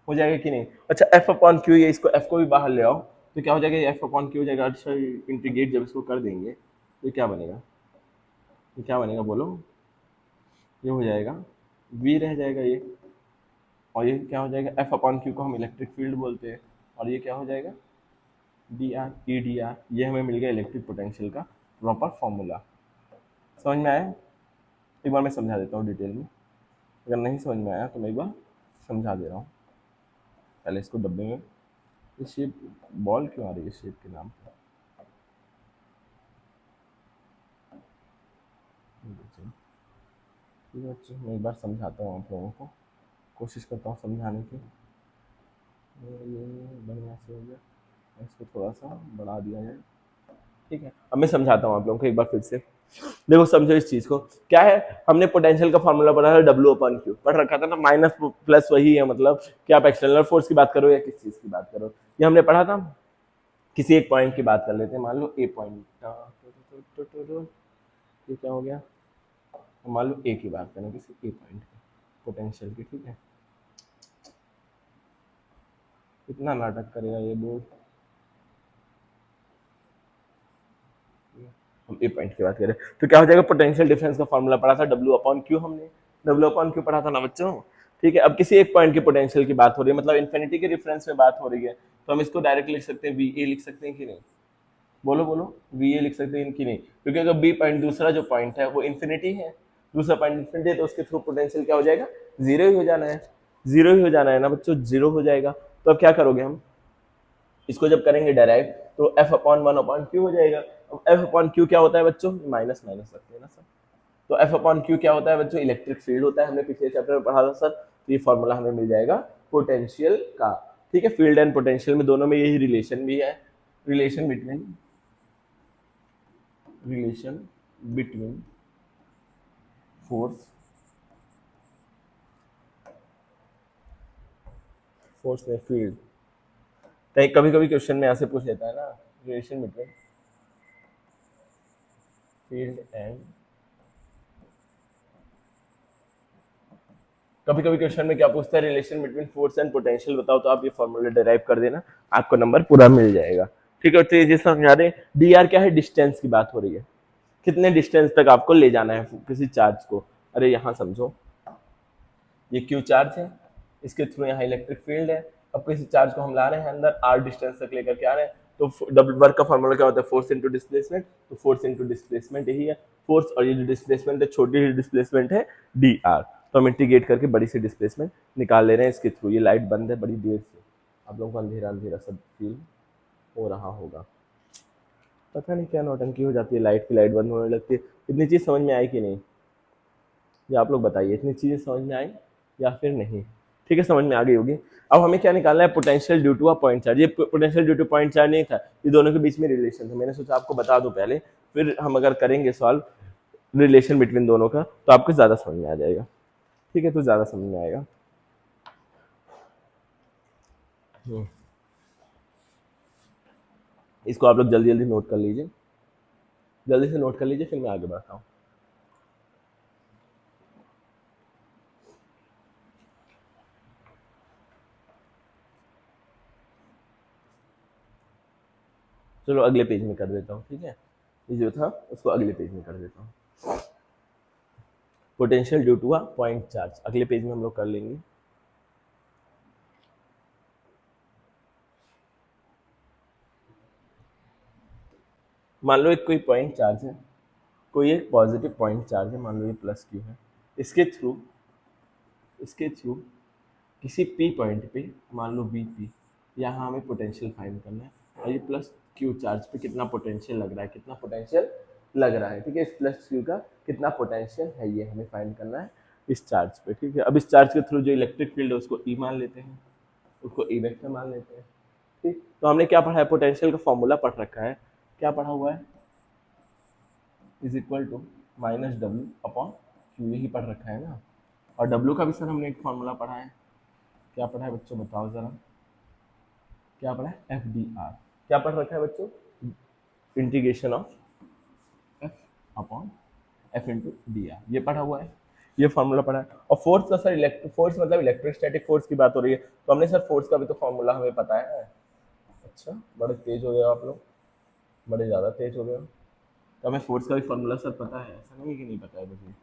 A: हो जाएगा कि नहीं। अच्छा एफ अपॉन क्यू, ये इसको एफ को भी बाहर ले आओ, तो क्या हो जाएगा, एफ अपॉन क्यू हो जाएगा। अच्छा इंटीग्रेट जब इसको कर देंगे तो क्या बनेगा, ये क्या बनेगा बोलो, ये हो जाएगा वी रह जाएगा ये, और ये क्या हो जाएगा, एफ अपॉन क्यू को हम इलेक्ट्रिक फील्ड बोलते हैं, और ये क्या हो जाएगा D R E D R, ये हमें मिल गया इलेक्ट्रिक पोटेंशियल का प्रॉपर फॉर्मूला। समझ में आया, एक बार मैं समझा देता हूँ डिटेल में, अगर नहीं समझ में आया तो मैं एक बार समझा दे रहा हूँ। पहले इसको डब्बे में, ये शेप बॉल क्यों आ रही है शेप के नाम पर, ठीक है बच्चों, मैं एक बार समझाता हूँ आप लोगों को, कोशिश करता हूँ समझाने की। ये बढ़िया से हो गया, इसको थोड़ा सा बढ़ा दिया जाए। ठीक है, अब मैं समझाता हूँ आप लोगों को एक बार फिर से, देखो समझो इस चीज को, क्या है, हमने पोटेंशियल का फॉर्मूला पढ़ा था डब्ल्यू अपन क्यू, पढ़ रखा था ना, माइनस प्लस वही है, मतलब कि आप एक्सटर्नल फोर्स की बात करो या किस चीज की बात करो, ये हमने पढ़ा था। किसी एक पॉइंट की बात कर लेते हैं, मान लो ए पॉइंट, ये क्या हो गया, मान लो ए की बात करें, किसी ए पॉइंट की पोटेंशियल की। ठीक है, कितना नाटक करेगा ये बोर्ड, हम ए पॉइंट की बात करें तो क्या हो जाएगा, पोटेंशियल डिफरेंस का फॉर्मूला पढ़ा था डब्ल्यू अपॉन क्यू, हमने डब्ल्यू अपॉन क्यू पढ़ा था ना बच्चों। ठीक है, अब किसी एक पॉइंट की पोटेंशियल की बात हो रही है, मतलब इन्फिनिटी के रेफरेंस में बात हो रही है, तो हम इसको डायरेक्ट लिख सकते हैं, वी ए लिख सकते हैं कि नहीं, बोलो बोलो, वी ए लिख सकते हैं कि नहीं, क्योंकि अगर बी पॉइंट दूसरा जो पॉइंट है वो इन्फिनिटी है, दूसरा पॉइंट इन्फिनिटी है, तो उसके थ्रू पोटेंशियल क्या हो जाएगा, जीरो ही हो जाना है, जीरो ही हो जाना है ना बच्चों, जीरो हो जाएगा। तो अब क्या करोगे हम, इसको जब करेंगे डायरेक्ट तो F upon one upon Q हो जाएगा। अब एफ अपॉन क्यू क्या होता है बच्चों, माइनस माइनस रखते हैं ना सर, तो एफ अपॉन क्यू क्या होता है बच्चों, इलेक्ट्रिक फील्ड होता है, हमने पिछले चैप्टर में पढ़ा था सर, तो ये फॉर्मूला हमें मिल जाएगा पोटेंशियल का। ठीक है, फील्ड एंड पोटेंशियल में दोनों में यही रिलेशन भी है, रिलेशन बिटवीन फोर्स, फोर्स में फील्ड, कहीं कभी कभी क्वेश्चन में ऐसे पूछ लेता है ना, रिलेशन बिटवीन फील्ड एंड, कभी कभी क्वेश्चन में क्या पूछता है, relation between force and potential बताओ, तो आप ये फॉर्मूला डिराइव कर देना, आपको नंबर पूरा मिल जाएगा। ठीक है, तो ये समझा रहे, डी आर क्या है, डिस्टेंस की बात हो रही है, कितने डिस्टेंस तक आपको ले जाना है किसी चार्ज को। अरे यहाँ समझो, ये क्यू चार्ज है, इसके थ्रू यहाँ इलेक्ट्रिक फील्ड है, अब किसी चार्ज को हम ला रहे हैं अंदर, आर डिस्टेंस तक लेकर के आ रहे हैं, तो डबल वर्क का फॉर्मूला क्या होता है, फोर्स इंटू डिस्प्लेसमेंट, तो फोर्स इंटू डिस्प्लेसमेंट यही है, फोर्स, और ये जो डिस्प्लेसमेंट है, छोटी डिस्प्लेसमेंट है डी आर, तो हम इंटीग्रेट करके बड़ी सी डिस्प्लेसमेंट निकाल ले रहे हैं इसके थ्रू। ये लाइट बंद है बड़ी देर से, आप लोगों को अंधेरा अंधेरा सब फील हो रहा होगा, पता नहीं क्या नौटंकी हो जाती है, लाइट की लाइट बंद होने लगती है। इतनी चीज़ समझ में आई कि नहीं, ये आप लोग बताइए, इतनी चीज़ें समझ में आई या फिर नहीं। ठीक है, समझ में आ गई होगी। अब हमें क्या निकालना है, potential due to a point charge, ये potential due to point charge नहीं था, ये दोनों के बीच में रिलेशन था, मैंने सोचा आपको बता दूं पहले, फिर हम अगर करेंगे सॉल्व रिलेशन बिटवीन दोनों का तो आपको ज़्यादा समझ में आ जाएगा। ठीक है, तो ज़्यादा समझ में आएगा। इसको आप लोग जल्दी जल्दी नोट कर लीजिए, जल्दी से नोट कर लीजिए, फिर मैं आगे बढ़ता हूँ। चलो अगले पेज में कर देता हूँ, ठीक है, ये जो था उसको अगले पेज में कर देता हूँ। Potential due to a point charge अगले पेज में हम लोग कर लेंगे। मान लो एक कोई पॉइंट चार्ज है, कोई एक पॉजिटिव पॉइंट चार्ज है, मान लो ये प्लस क्यू है, इसके थ्रू किसी पी पॉइंट पे, मान लो बी पी, यहाँ हमें पोटेंशियल फाइंड करना है, और ये प्लस क्यू चार्ज पे कितना पोटेंशियल लग रहा है, कितना पोटेंशियल लग रहा है, ठीक है, इस प्लस क्यू का कितना पोटेंशियल है ये हमें फाइंड करना है इस चार्ज पे, ठीक है। अब इस चार्ज के थ्रू जो इलेक्ट्रिक फील्ड है उसको ई मान लेते हैं, उसको ई वेक्टर मान लेते हैं, ठीक। तो हमने क्या पढ़ा है, पोटेंशियल का फॉर्मूला पढ़ रखा है, क्या पढ़ा हुआ है, is equal to minus W upon Q, यही पढ़ रखा है ना। और डब्ल्यू का भी सर हमने एक फॉर्मूला पढ़ा है, क्या पढ़ा है बच्चों बताओ जरा, क्या पढ़ा है, एफ डी आर, क्या पढ़ रखा है बच्चों, integration of F upon F into D R, ये पढ़ा हुआ है, ये फॉर्मूला पढ़ा है। और फोर्स का सर इलेक्ट्रिक फोर्स मतलब इलेक्ट्रोस्टैटिक फोर्स की बात हो रही है, तो हमने सर फोर्स का भी तो फॉर्मूला हमें पता है। अच्छा बड़े तेज हो गए आप लोग, बड़े ज़्यादा तेज हो गए हो, तो हमें फोर्स का भी फॉर्मूला सर पता है, ऐसा नहीं है कि नहीं पता है मुझे,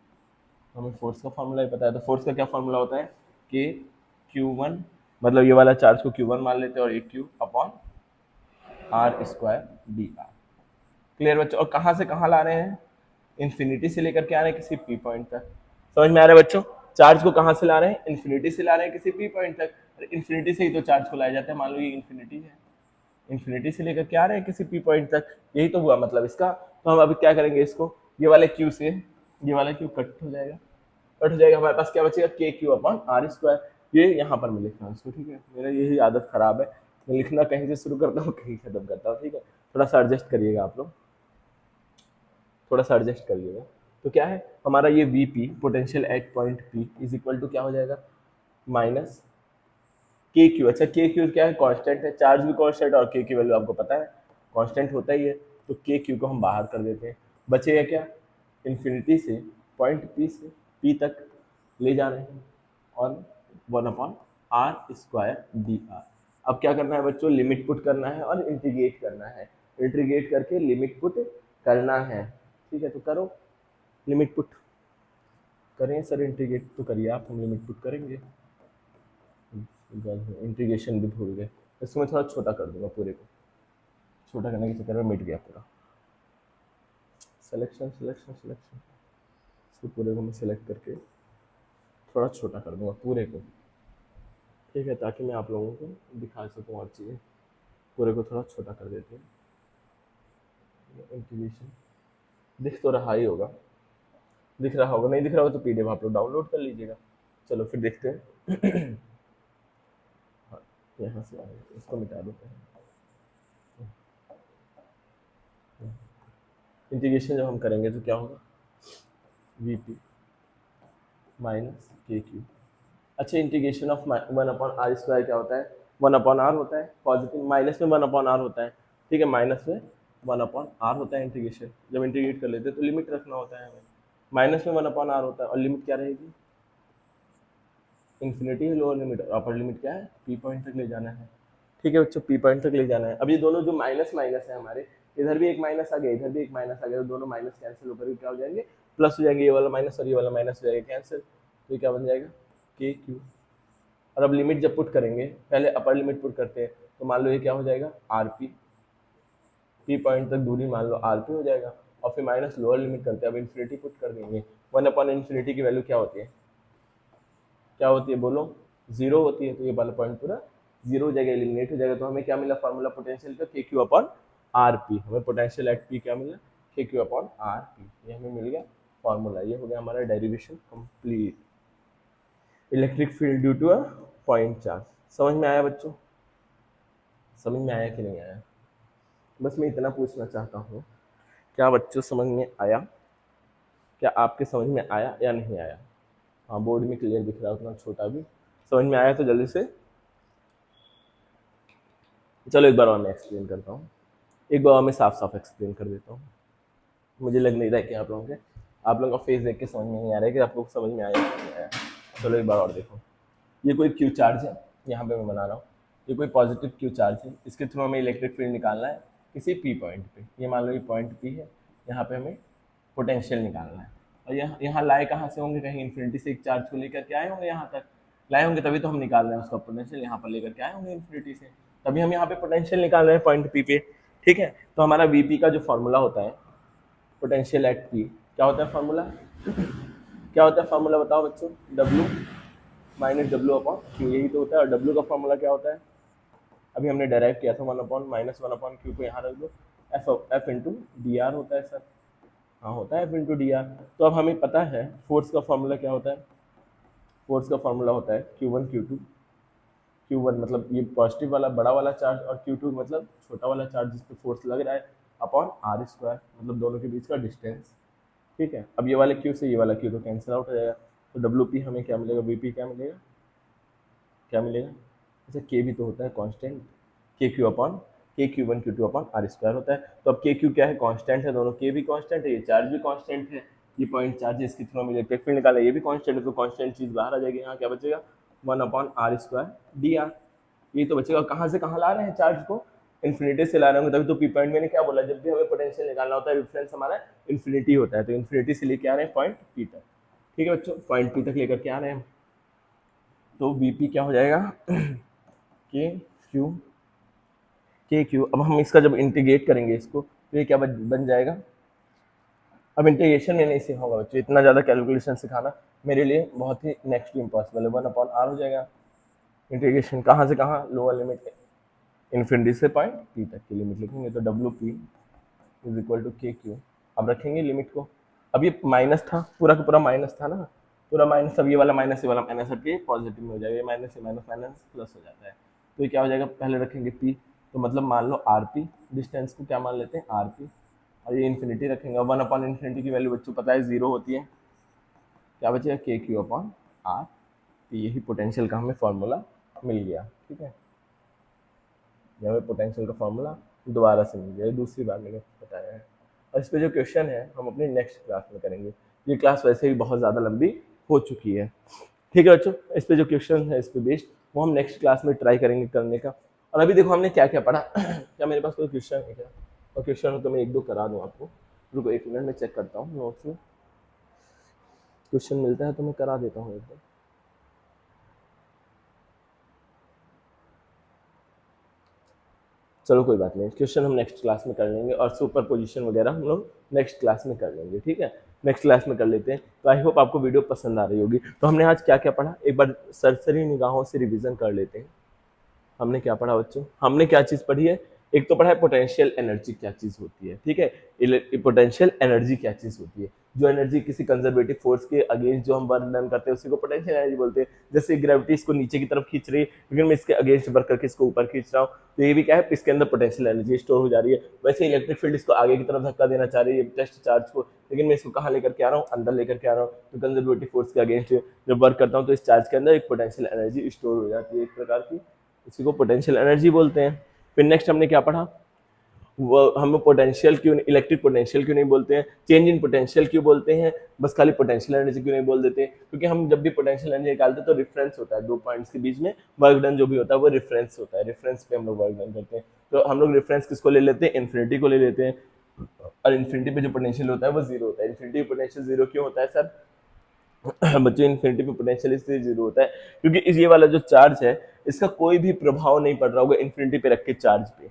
A: हमें फोर्स का फॉर्मूला ही पता है। तो फोर्स का क्या फॉर्मूला होता है कि Q1, मतलब ये वाला चार्ज को Q1 मान लेते हैं, और एक Q upon R square D R. Clear बच्चों, और कहाँ से कहाँ ला रहे हैं, इन्फिनिटी से लेकर के आ रहे हैं किसी पी पॉइंट तक, समझ में आ रहा है बच्चों, चार्ज को कहाँ से ला रहे हैं, इन्फिनिटी से ला रहे हैं किसी पी पॉइंट तक, इन्फिनिटी से ही तो चार्ज को लाया जाता है, मान लो ये इन्फिनिटी है, इन्फिनिटी से लेकर के आ रहे हैं किसी पी पॉइंट तक, यही तो हुआ मतलब इसका। तो हम अभी क्या करेंगे, इसको ये वाले क्यू से ये वाला क्यू कट हो जाएगा, कट हो जाएगा, हमारे पास क्या बचेगा, के क्यू अपॉन आर स्क्वायर, ये यहाँ पर मैं लिख रहा हूँ इसको, ठीक है, मेरा यही आदत खराब है, मैं लिखना कहीं से शुरू करता हूँ कहीं खत्म करता हूँ, ठीक है, थोड़ा सा एडजस्ट करिएगा आप लोग, थोड़ा सा एडजस्ट करिएगा। तो क्या है हमारा ये V P potential at point P is equal to क्या हो जाएगा, माइनस के क्यू। अच्छा के क्यू क्या है, कांस्टेंट है, चार्ज भी कांस्टेंट, और के की वैल्यू आपको पता है कांस्टेंट होता ही है, तो के क्यू को हम बाहर कर देते हैं, बचेगा क्या, इन्फिनिटी से पॉइंट पी से पी तक ले जा रहे हैं, और 1/r² डी आर। अब क्या करना है बच्चों, लिमिट पुट करना है और इंटीग्रेट करना है, इंटीग्रेट करके लिमिट पुट करना है, ठीक है, तो करो लिमिट पुट, करें सर इंटीग्रेट तो करिए आप, हम लिमिट पुट करेंगे, इंटीग्रेशन भी भूल गए, इसको मैं थोड़ा छोटा कर दूंगा, पूरे को छोटा करने के चक्कर में मिट गया पूरा, सिलेक्शन सिलेक्शन सिलेक्शन, इसको पूरे को मैं सिलेक्ट करके थोड़ा छोटा कर दूंगा पूरे को, ठीक है, ताकि मैं आप लोगों को दिखा सकूँ और चीज़ें, पूरे को थोड़ा छोटा कर देते हैं, इंटीग्रेशन दिख तो रहा ही होगा, दिख रहा होगा, नहीं दिख रहा होगा तो पीडीएफ आप लोग डाउनलोड कर लीजिएगा। चलो फिर देखते हैं हाँ, यहाँ से आएगा, इसको मिटा देते हैं, इंटीग्रेशन जब हम करेंगे तो क्या होगा, वी पी माइनस के क्यू। अच्छा इंटीग्रेशन ऑफ 1/r² क्या होता है, 1/r होता है, पॉजिटिव माइनस में 1/r होता है, ठीक है, माइनस में 1/r होता है इंटीग्रेशन, जब इंटीग्रेट कर लेते हैं तो लिमिट रखना होता है हमें, माइनस में 1/r होता है, और लिमिट क्या रहेगी, infinity lower limit, upper limit क्या है, पी पॉइंट तक ले जाना है, ठीक है बच्चों, पी पॉइंट तक ले जाना है। अब ये दोनों जो माइनस माइनस है हमारे, इधर भी एक माइनस आ गया, इधर भी एक माइनस आ गया, तो दोनों माइनस कैंसिल होकर क्या हो जाएंगे, प्लस हो जाएंगे, ये वाला माइनस और ये वाला माइनस हो जाएगा कैंसिल, तो ये क्या बन जाएगा, के क्यू। और अब लिमिट जब पुट करेंगे, पहले अपर लिमिट पुट करते हैं, तो मान लो ये क्या हो जाएगा, आर पी, पी पॉइंट तक दूरी मान लो आर पी हो जाएगा, और फिर माइनस लोअर लिमिट करते हैं, अब इन्फिनिटी पुट कर देंगे, 1/∞ की वैल्यू क्या होती है, क्या होती है बोलो, जीरो होती है, तो ये वाला पॉइंट पूरा जीरो हो जाएगा, एलिमिनेट हो जाएगा, तो हमें क्या मिला फार्मूला पोटेंशियल का, के क्यू अपॉन आर पी, हमें पोटेंशियल एट पी क्या मिला, के क्यू अपॉन आर पी, ये हमें मिल गया फार्मूला, ये हो गया हमारा derivation complete, electric field due to a point charge. समझ में आया बच्चों, समझ में आया कि नहीं आया, बस मैं इतना पूछना चाहता हूँ, क्या बच्चों समझ में आया, क्या आपके समझ में आया या नहीं आया, हाँ बोर्ड में क्लियर दिख रहा है, उतना छोटा भी, समझ में आया तो जल्दी से, चलो एक बार और मैं एक्सप्लेन करता हूँ, एक बार और मैं साफ साफ एक्सप्लेन कर देता हूँ, मुझे लग नहीं रहा है कि आप लोगों का फेस देख के समझ में नहीं आ रहा है कि आप लोग समझ में आया या नहीं आया। चलो एक बार और देखो, ये कोई क्यू चार्ज है, यहाँ पे मैं बना रहा हूँ, ये कोई पॉजिटिव क्यू चार्ज है, इसके थ्रू हमें इलेक्ट्रिक फील्ड निकालना है, किसी पी पॉइंट पे, ये मान लो ये पॉइंट पी है, यहाँ पे हमें पोटेंशियल निकालना है। और यहाँ लाए कहाँ से होंगे, कहीं इन्फिनिटी से एक चार्ज को लेकर के आए होंगे, यहाँ तक लाए होंगे, तभी तो हम निकाल रहे हैं उसका पोटेंशियल, यहाँ पर लेकर के आए होंगे इन्फिनिटी से, तभी हम यहाँ पे पोटेंशियल निकाल रहे हैं पॉइंट पी पे। ठीक है, तो हमारा वीपी का जो फॉर्मूला होता है पोटेंशियल एट पी, क्या होता है फॉर्मूला, क्या होता है फॉर्मूला बताओ बच्चों, W minus W upon Q, यही तो होता है। और डब्ल्यू का फॉर्मूला क्या होता है, अभी हमने डेराइव किया था, one upon minus one upon Q को यहाँ रख दो, एफ इंटू डी आर होता है सर, हाँ होता है एफ इंटू डी आर। तो अब हमें पता है फोर्स का फॉर्मूला क्या होता है, फोर्स का फॉर्मूला होता है Q one Q two, Q one मतलब ये पॉजिटिव वाला बड़ा वाला चार्ज, और क्यू टू मतलब छोटा वाला चार्ज जिस पे फोर्स लग रहा है, अपॉन आर स्क्वायर मतलब दोनों के बीच का डिस्टेंस। ठीक है, अब ये वाले क्यू से ये वाला क्यू तो कैंसिल आउट हो जाएगा, तो डब्ल्यू पी हमें क्या मिलेगा, वी पी क्या मिलेगा, क्या मिलेगा, अच्छा के भी तो होता है constant, K Q upon K Q one Q two upon R square होता है। तो अब के क्यू क्या है, कांस्टेंट है, दोनों के भी कांस्टेंट है, ये चार्ज भी कांस्टेंट है, ये पॉइंट चार्ज है, इसके थ्रू हम इलेक्ट्रिक फील्ड निकाला, ये भी कांस्टेंट है, तो कांस्टेंट चीज बाहर आ जाएगी, यहाँ क्या बचेगा, one upon R square D R, ये तो बचेगा। कहाँ से कहाँ ला रहे हैं चार्ज को, इन्फिनिटी से ला रहे होंगे, तभी तो पी पॉइंट मैंने क्या बोला, जब भी हमें पोटेंशियल निकालना होता है रेफरेंस हमारा इन्फिनिटी होता है, तो इन्फिनिटी से लेके आ रहे हैं पॉइंट पी तक। ठीक है बच्चों, पॉइंट पी तक लेकर के आ रहे हैं, तो वीपी क्या हो जाएगा, के क्यू। अब हम इसका जब इंटीग्रेट करेंगे इसको, तो ये क्या बन जाएगा, अब इंटीग्रेशन में नहीं सीखा बच्चों, इतना ज़्यादा कैलकुलेशन सिखाना मेरे लिए बहुत ही नेक्स्ट इम्पॉसिबल है, वन अपॉन आर हो जाएगा, इंटीग्रेशन कहाँ से कहाँ, लोअर लिमिट इन्फिनिटी से पॉइंट पी तक की लिमिट लिखेंगे, तो W P is equal to K Q. अब रखेंगे लिमिट को, अब ये माइनस था, पूरा का पूरा माइनस था ना, पूरा माइनस, अब ये वाला माइनस, ये वाला माइनस हट के पॉजिटिव में हो जाएगा, ये माइनस माइनस माइनस प्लस हो जाता है, तो ये क्या हो जाएगा, पहले रखेंगे पी, तो मतलब मान लो आर पी, डिस्टेंस को क्या मान लेते हैं आर पी, और ये इन्फिनिटी रखेंगे, वन अपॉन इन्फिनिटी की वैल्यू बच्चों पता है जीरो होती है, क्या बचेगा के क्यू अपॉन आर, तो यही पोटेंशियल का हमें फॉर्मूला मिल गया। ठीक है, ये हमें पोटेंशियल का फॉर्मूला दोबारा से मिल गया, दूसरी बार मैंने बताया है। और इस पर जो क्वेश्चन है हम अपनी नेक्स्ट क्लास में करेंगे, ये क्लास वैसे ही बहुत ज़्यादा लंबी हो चुकी है। ठीक है बच्चों, इस पे जो क्वेश्चन है इस पे बेस्ड वो हम नेक्स्ट क्लास में ट्राई करेंगे करने का। और अभी देखो हमने क्या क्या पढ़ा क्या मेरे पास कोई क्वेश्चन है क्या, और क्वेश्चन हो तो मैं एक दो करा दूँ आपको, रुको एक मिनट में चेक करता हूँ नोट्स में, क्वेश्चन मिलता है तो मैं करा देता हूँ एकदम। चलो कोई बात नहीं, क्वेश्चन हम नेक्स्ट क्लास में कर लेंगे, और सुपर पोजीशन वगैरह हम लोग नेक्स्ट क्लास में कर लेंगे। ठीक है, नेक्स्ट क्लास में कर लेते हैं। तो आई होप आपको वीडियो पसंद आ रही होगी। तो हमने आज क्या क्या पढ़ा, एक बार सरसरी निगाहों से रिवीजन कर लेते हैं। हमने क्या पढ़ा बच्चों, हमने क्या चीज़ पढ़ी है, एक तो पढ़ा है पोटेंशियल एनर्जी क्या चीज़ होती है। ठीक है, पोटेंशियल एनर्जी क्या चीज़ होती है, जो एनर्जी किसी कंजर्वेटिव फोर्स के अगेंस्ट जो हम वर्क डन करते हैं उसी को पोटेंशियल एनर्जी बोलते हैं। जैसे ग्रेविटी इसको नीचे की तरफ खींच रही है, लेकिन मैं इसके अगेंस्ट वर्क करके इसको ऊपर खींच रहा हूँ, तो ये भी क्या है, इसके अंदर पोटेंशियल एनर्जी स्टोर हो जा रही है। वैसे इलेक्ट्रिक फील्ड इसको आगे की तरफ धक्का देना चाह रही है टेस्ट चार्ज को, लेकिन मैं इसको कहाँ लेकर के आ रहा हूँ, अंदर लेकर के आ रहा हूँ, तो कंजर्वेटिव फोर्स के अगेंस्ट जब वर्क करता हूँ तो इस चार्ज के अंदर एक पोटेंशियल एनर्जी स्टोर हो जाती है एक प्रकार की, इसी को पोटेंशियल एनर्जी बोलते हैं। फिर नेक्स्ट हमने क्या पढ़ा, वो हम पोटेंशियल क्यों, इलेक्ट्रिक पोटेंशियल क्यों नहीं बोलते हैं, चेंज इन पोटेंशियल क्यों बोलते हैं, बस खाली पोटेंशियल एनर्जी क्यों नहीं बोल देते, क्योंकि हम जब भी पोटेंशियल एनर्जी निकालते हैं तो रिफरेंस होता है, दो पॉइंट्स के बीच में वर्क डन जो भी होता है वो रिफरेंस होता है, रिफरेंस पे हम लोग वर्क डन करते हैं। तो हम लोग रिफरेंस किसको ले लेते हैं, इन्फिनिटी को ले लेते हैं, और इन्फिनिटी पे जो पोटेंशियल होता है वो जीरो होता है। इन्फिनिटी पोटेंशियल जीरो क्यों होता है सर बच्चों, इन्फिनिटी पे पोटेंशियल इसलिए जीरो होता है क्योंकि इस ये वाला जो चार्ज है इसका कोई भी प्रभाव नहीं पड़ रहा होगा इन्फिनिटी पे रखे चार्ज पे,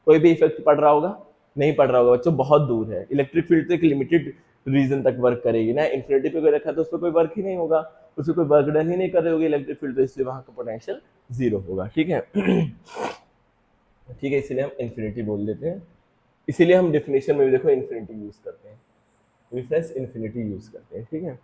A: कोई भी इफेक्ट पड़ रहा होगा, नहीं पड़ रहा होगा बच्चों, बहुत दूर है। इलेक्ट्रिक फील्ड तो एक लिमिटेड रीजन तक वर्क करेगी ना, इन्फिनिटी पे कोई रखा तो उस पर कोई वर्क ही नहीं होगा, उससे कोई वर्क डन ही नहीं कर रही होगी इलेक्ट्रिक फील्ड, तो इसलिए वहां का पोटेंशियल जीरो होगा। ठीक है ठीक है, इसीलिए हम इन्फिनिटी बोल देते हैं, इसीलिए हम डेफिनेशन में भी देखो इन्फिनिटी यूज करते हैं, रिफरेंस इन्फिनिटी यूज करते हैं। ठीक है,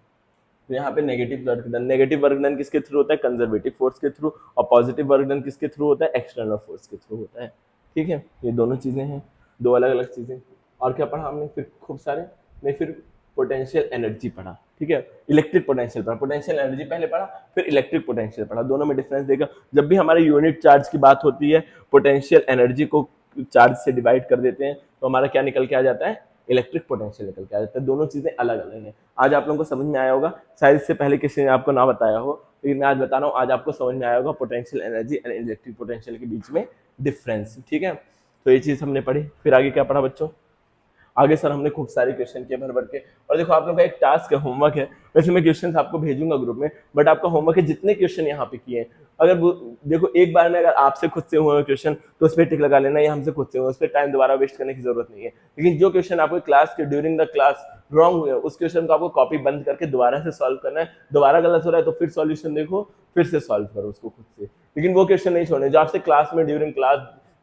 A: तो यहाँ पे नेगेटिव वर्क डन किसके थ्रू होता है, कंजर्वेटिव फोर्स के थ्रू, और पॉजिटिव वर्क डन किसके थ्रू होता है, एक्सटर्नल फोर्स के थ्रू होता है। ठीक है, ये दोनों चीजें हैं, दो अलग अलग चीजें। और क्या पढ़ा हमने फिर खूब सारे, नहीं फिर पोटेंशियल एनर्जी पढ़ा। ठीक है, इलेक्ट्रिक पोटेंशियल पढ़ा, पोटेंशियल एनर्जी पहले पढ़ा, फिर इलेक्ट्रिक पोटेंशियल पढ़ा, दोनों में डिफरेंस देखा। जब भी हमारे यूनिट चार्ज की बात होती है, पोटेंशियल एनर्जी को चार्ज से डिवाइड कर देते हैं, तो हमारा क्या निकल के आ जाता है, इलेक्ट्रिक पोटेंशियल निकल के आ जाता है। दोनों चीजें अलग अलग हैं। आज आप लोगों को समझ में आया होगा, शायद इससे पहले किसी ने आपको ना बताया हो, लेकिन मैं आज बता रहा हूँ, आज आपको समझ में आया होगा potential energy and electric potential के बीच में डिफरेंस। ठीक है, तो ये चीज हमने पढ़ी। फिर आगे क्या पढ़ा बच्चों? आगे सर हमने खूब सारे क्वेश्चन किए भर भर के। और देखो आप लोगों का एक टास्क है, होमवर्क है, वैसे मैं क्वेश्चन आपको भेजूंगा ग्रुप में, बट आपका होमवर्क है जितने क्वेश्चन यहाँ पे किए हैं, अगर देखो एक बार में अगर आपसे खुद से हुए क्वेश्चन तो उस पर टिक लगा लेना, या हमसे खुद से हुए, उस पर टाइम दोबारा वेस्ट करने की जरूरत नहीं है। लेकिन जो क्वेश्चन आपको क्लास के ड्यूरिंग द क्लास रॉन्ग हुए, उस क्वेश्चन को आपको कॉपी बंद करके दोबारा से सॉल्व करना है। दोबारा गलत हो रहा है तो फिर सॉल्यूशन देखो, फिर से सॉल्व करो उसको खुद से। लेकिन वो क्वेश्चन नहीं छोड़ने जो आपसे क्लास में ड्यूरिंग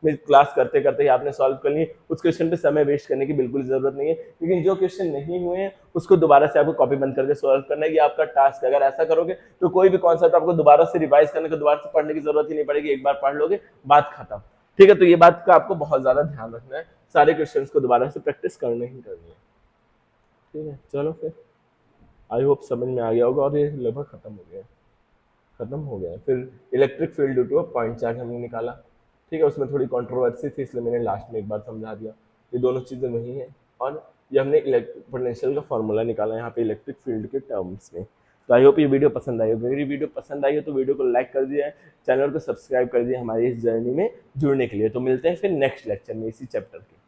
A: क्लास करते करते ही आपने सॉल्व कर ली, उस क्वेश्चन पे समय वेस्ट करने की बिल्कुल जरूरत नहीं है। लेकिन जो क्वेश्चन नहीं हुए हैं उसको दोबारा से आपको कॉपी बंद करके सॉल्व करना है, ये आपका टास्क है। अगर ऐसा करोगे तो कोई भी कॉन्सेप्ट आपको दोबारा से रिवाइज करने को, दोबारा से पढ़ने की जरूरत ही नहीं पड़ेगी, एक बार पढ़ लोगे, बात खत्म। ठीक है, तो ये बात का आपको बहुत ज्यादा ध्यान रखना है, सारे क्वेश्चन को दोबारा से प्रैक्टिस करनी ही करनी है। ठीक है, चलो फिर आई होप समझ में आ गया होगा, और ये लगभग खत्म हो गया। फिर electric field due to a point charge हमने निकाला। ठीक है, उसमें थोड़ी कंट्रोवर्सी थी इसलिए मैंने लास्ट में एक बार समझा दिया। ये दोनों चीज़ें वही हैं, और ये हमने पोटेंशियल का फॉर्मूला निकाला यहाँ पे इलेक्ट्रिक फील्ड के टर्म्स में। तो आई होप ये वीडियो पसंद आई हो। मेरी वीडियो पसंद आई हो तो वीडियो को लाइक कर दिया है, चैनल को सब्सक्राइब कर दिया हमारी इस जर्नी में जुड़ने के लिए। तो मिलते हैं फिर नेक्स्ट लेक्चर में इसी चैप्टर के।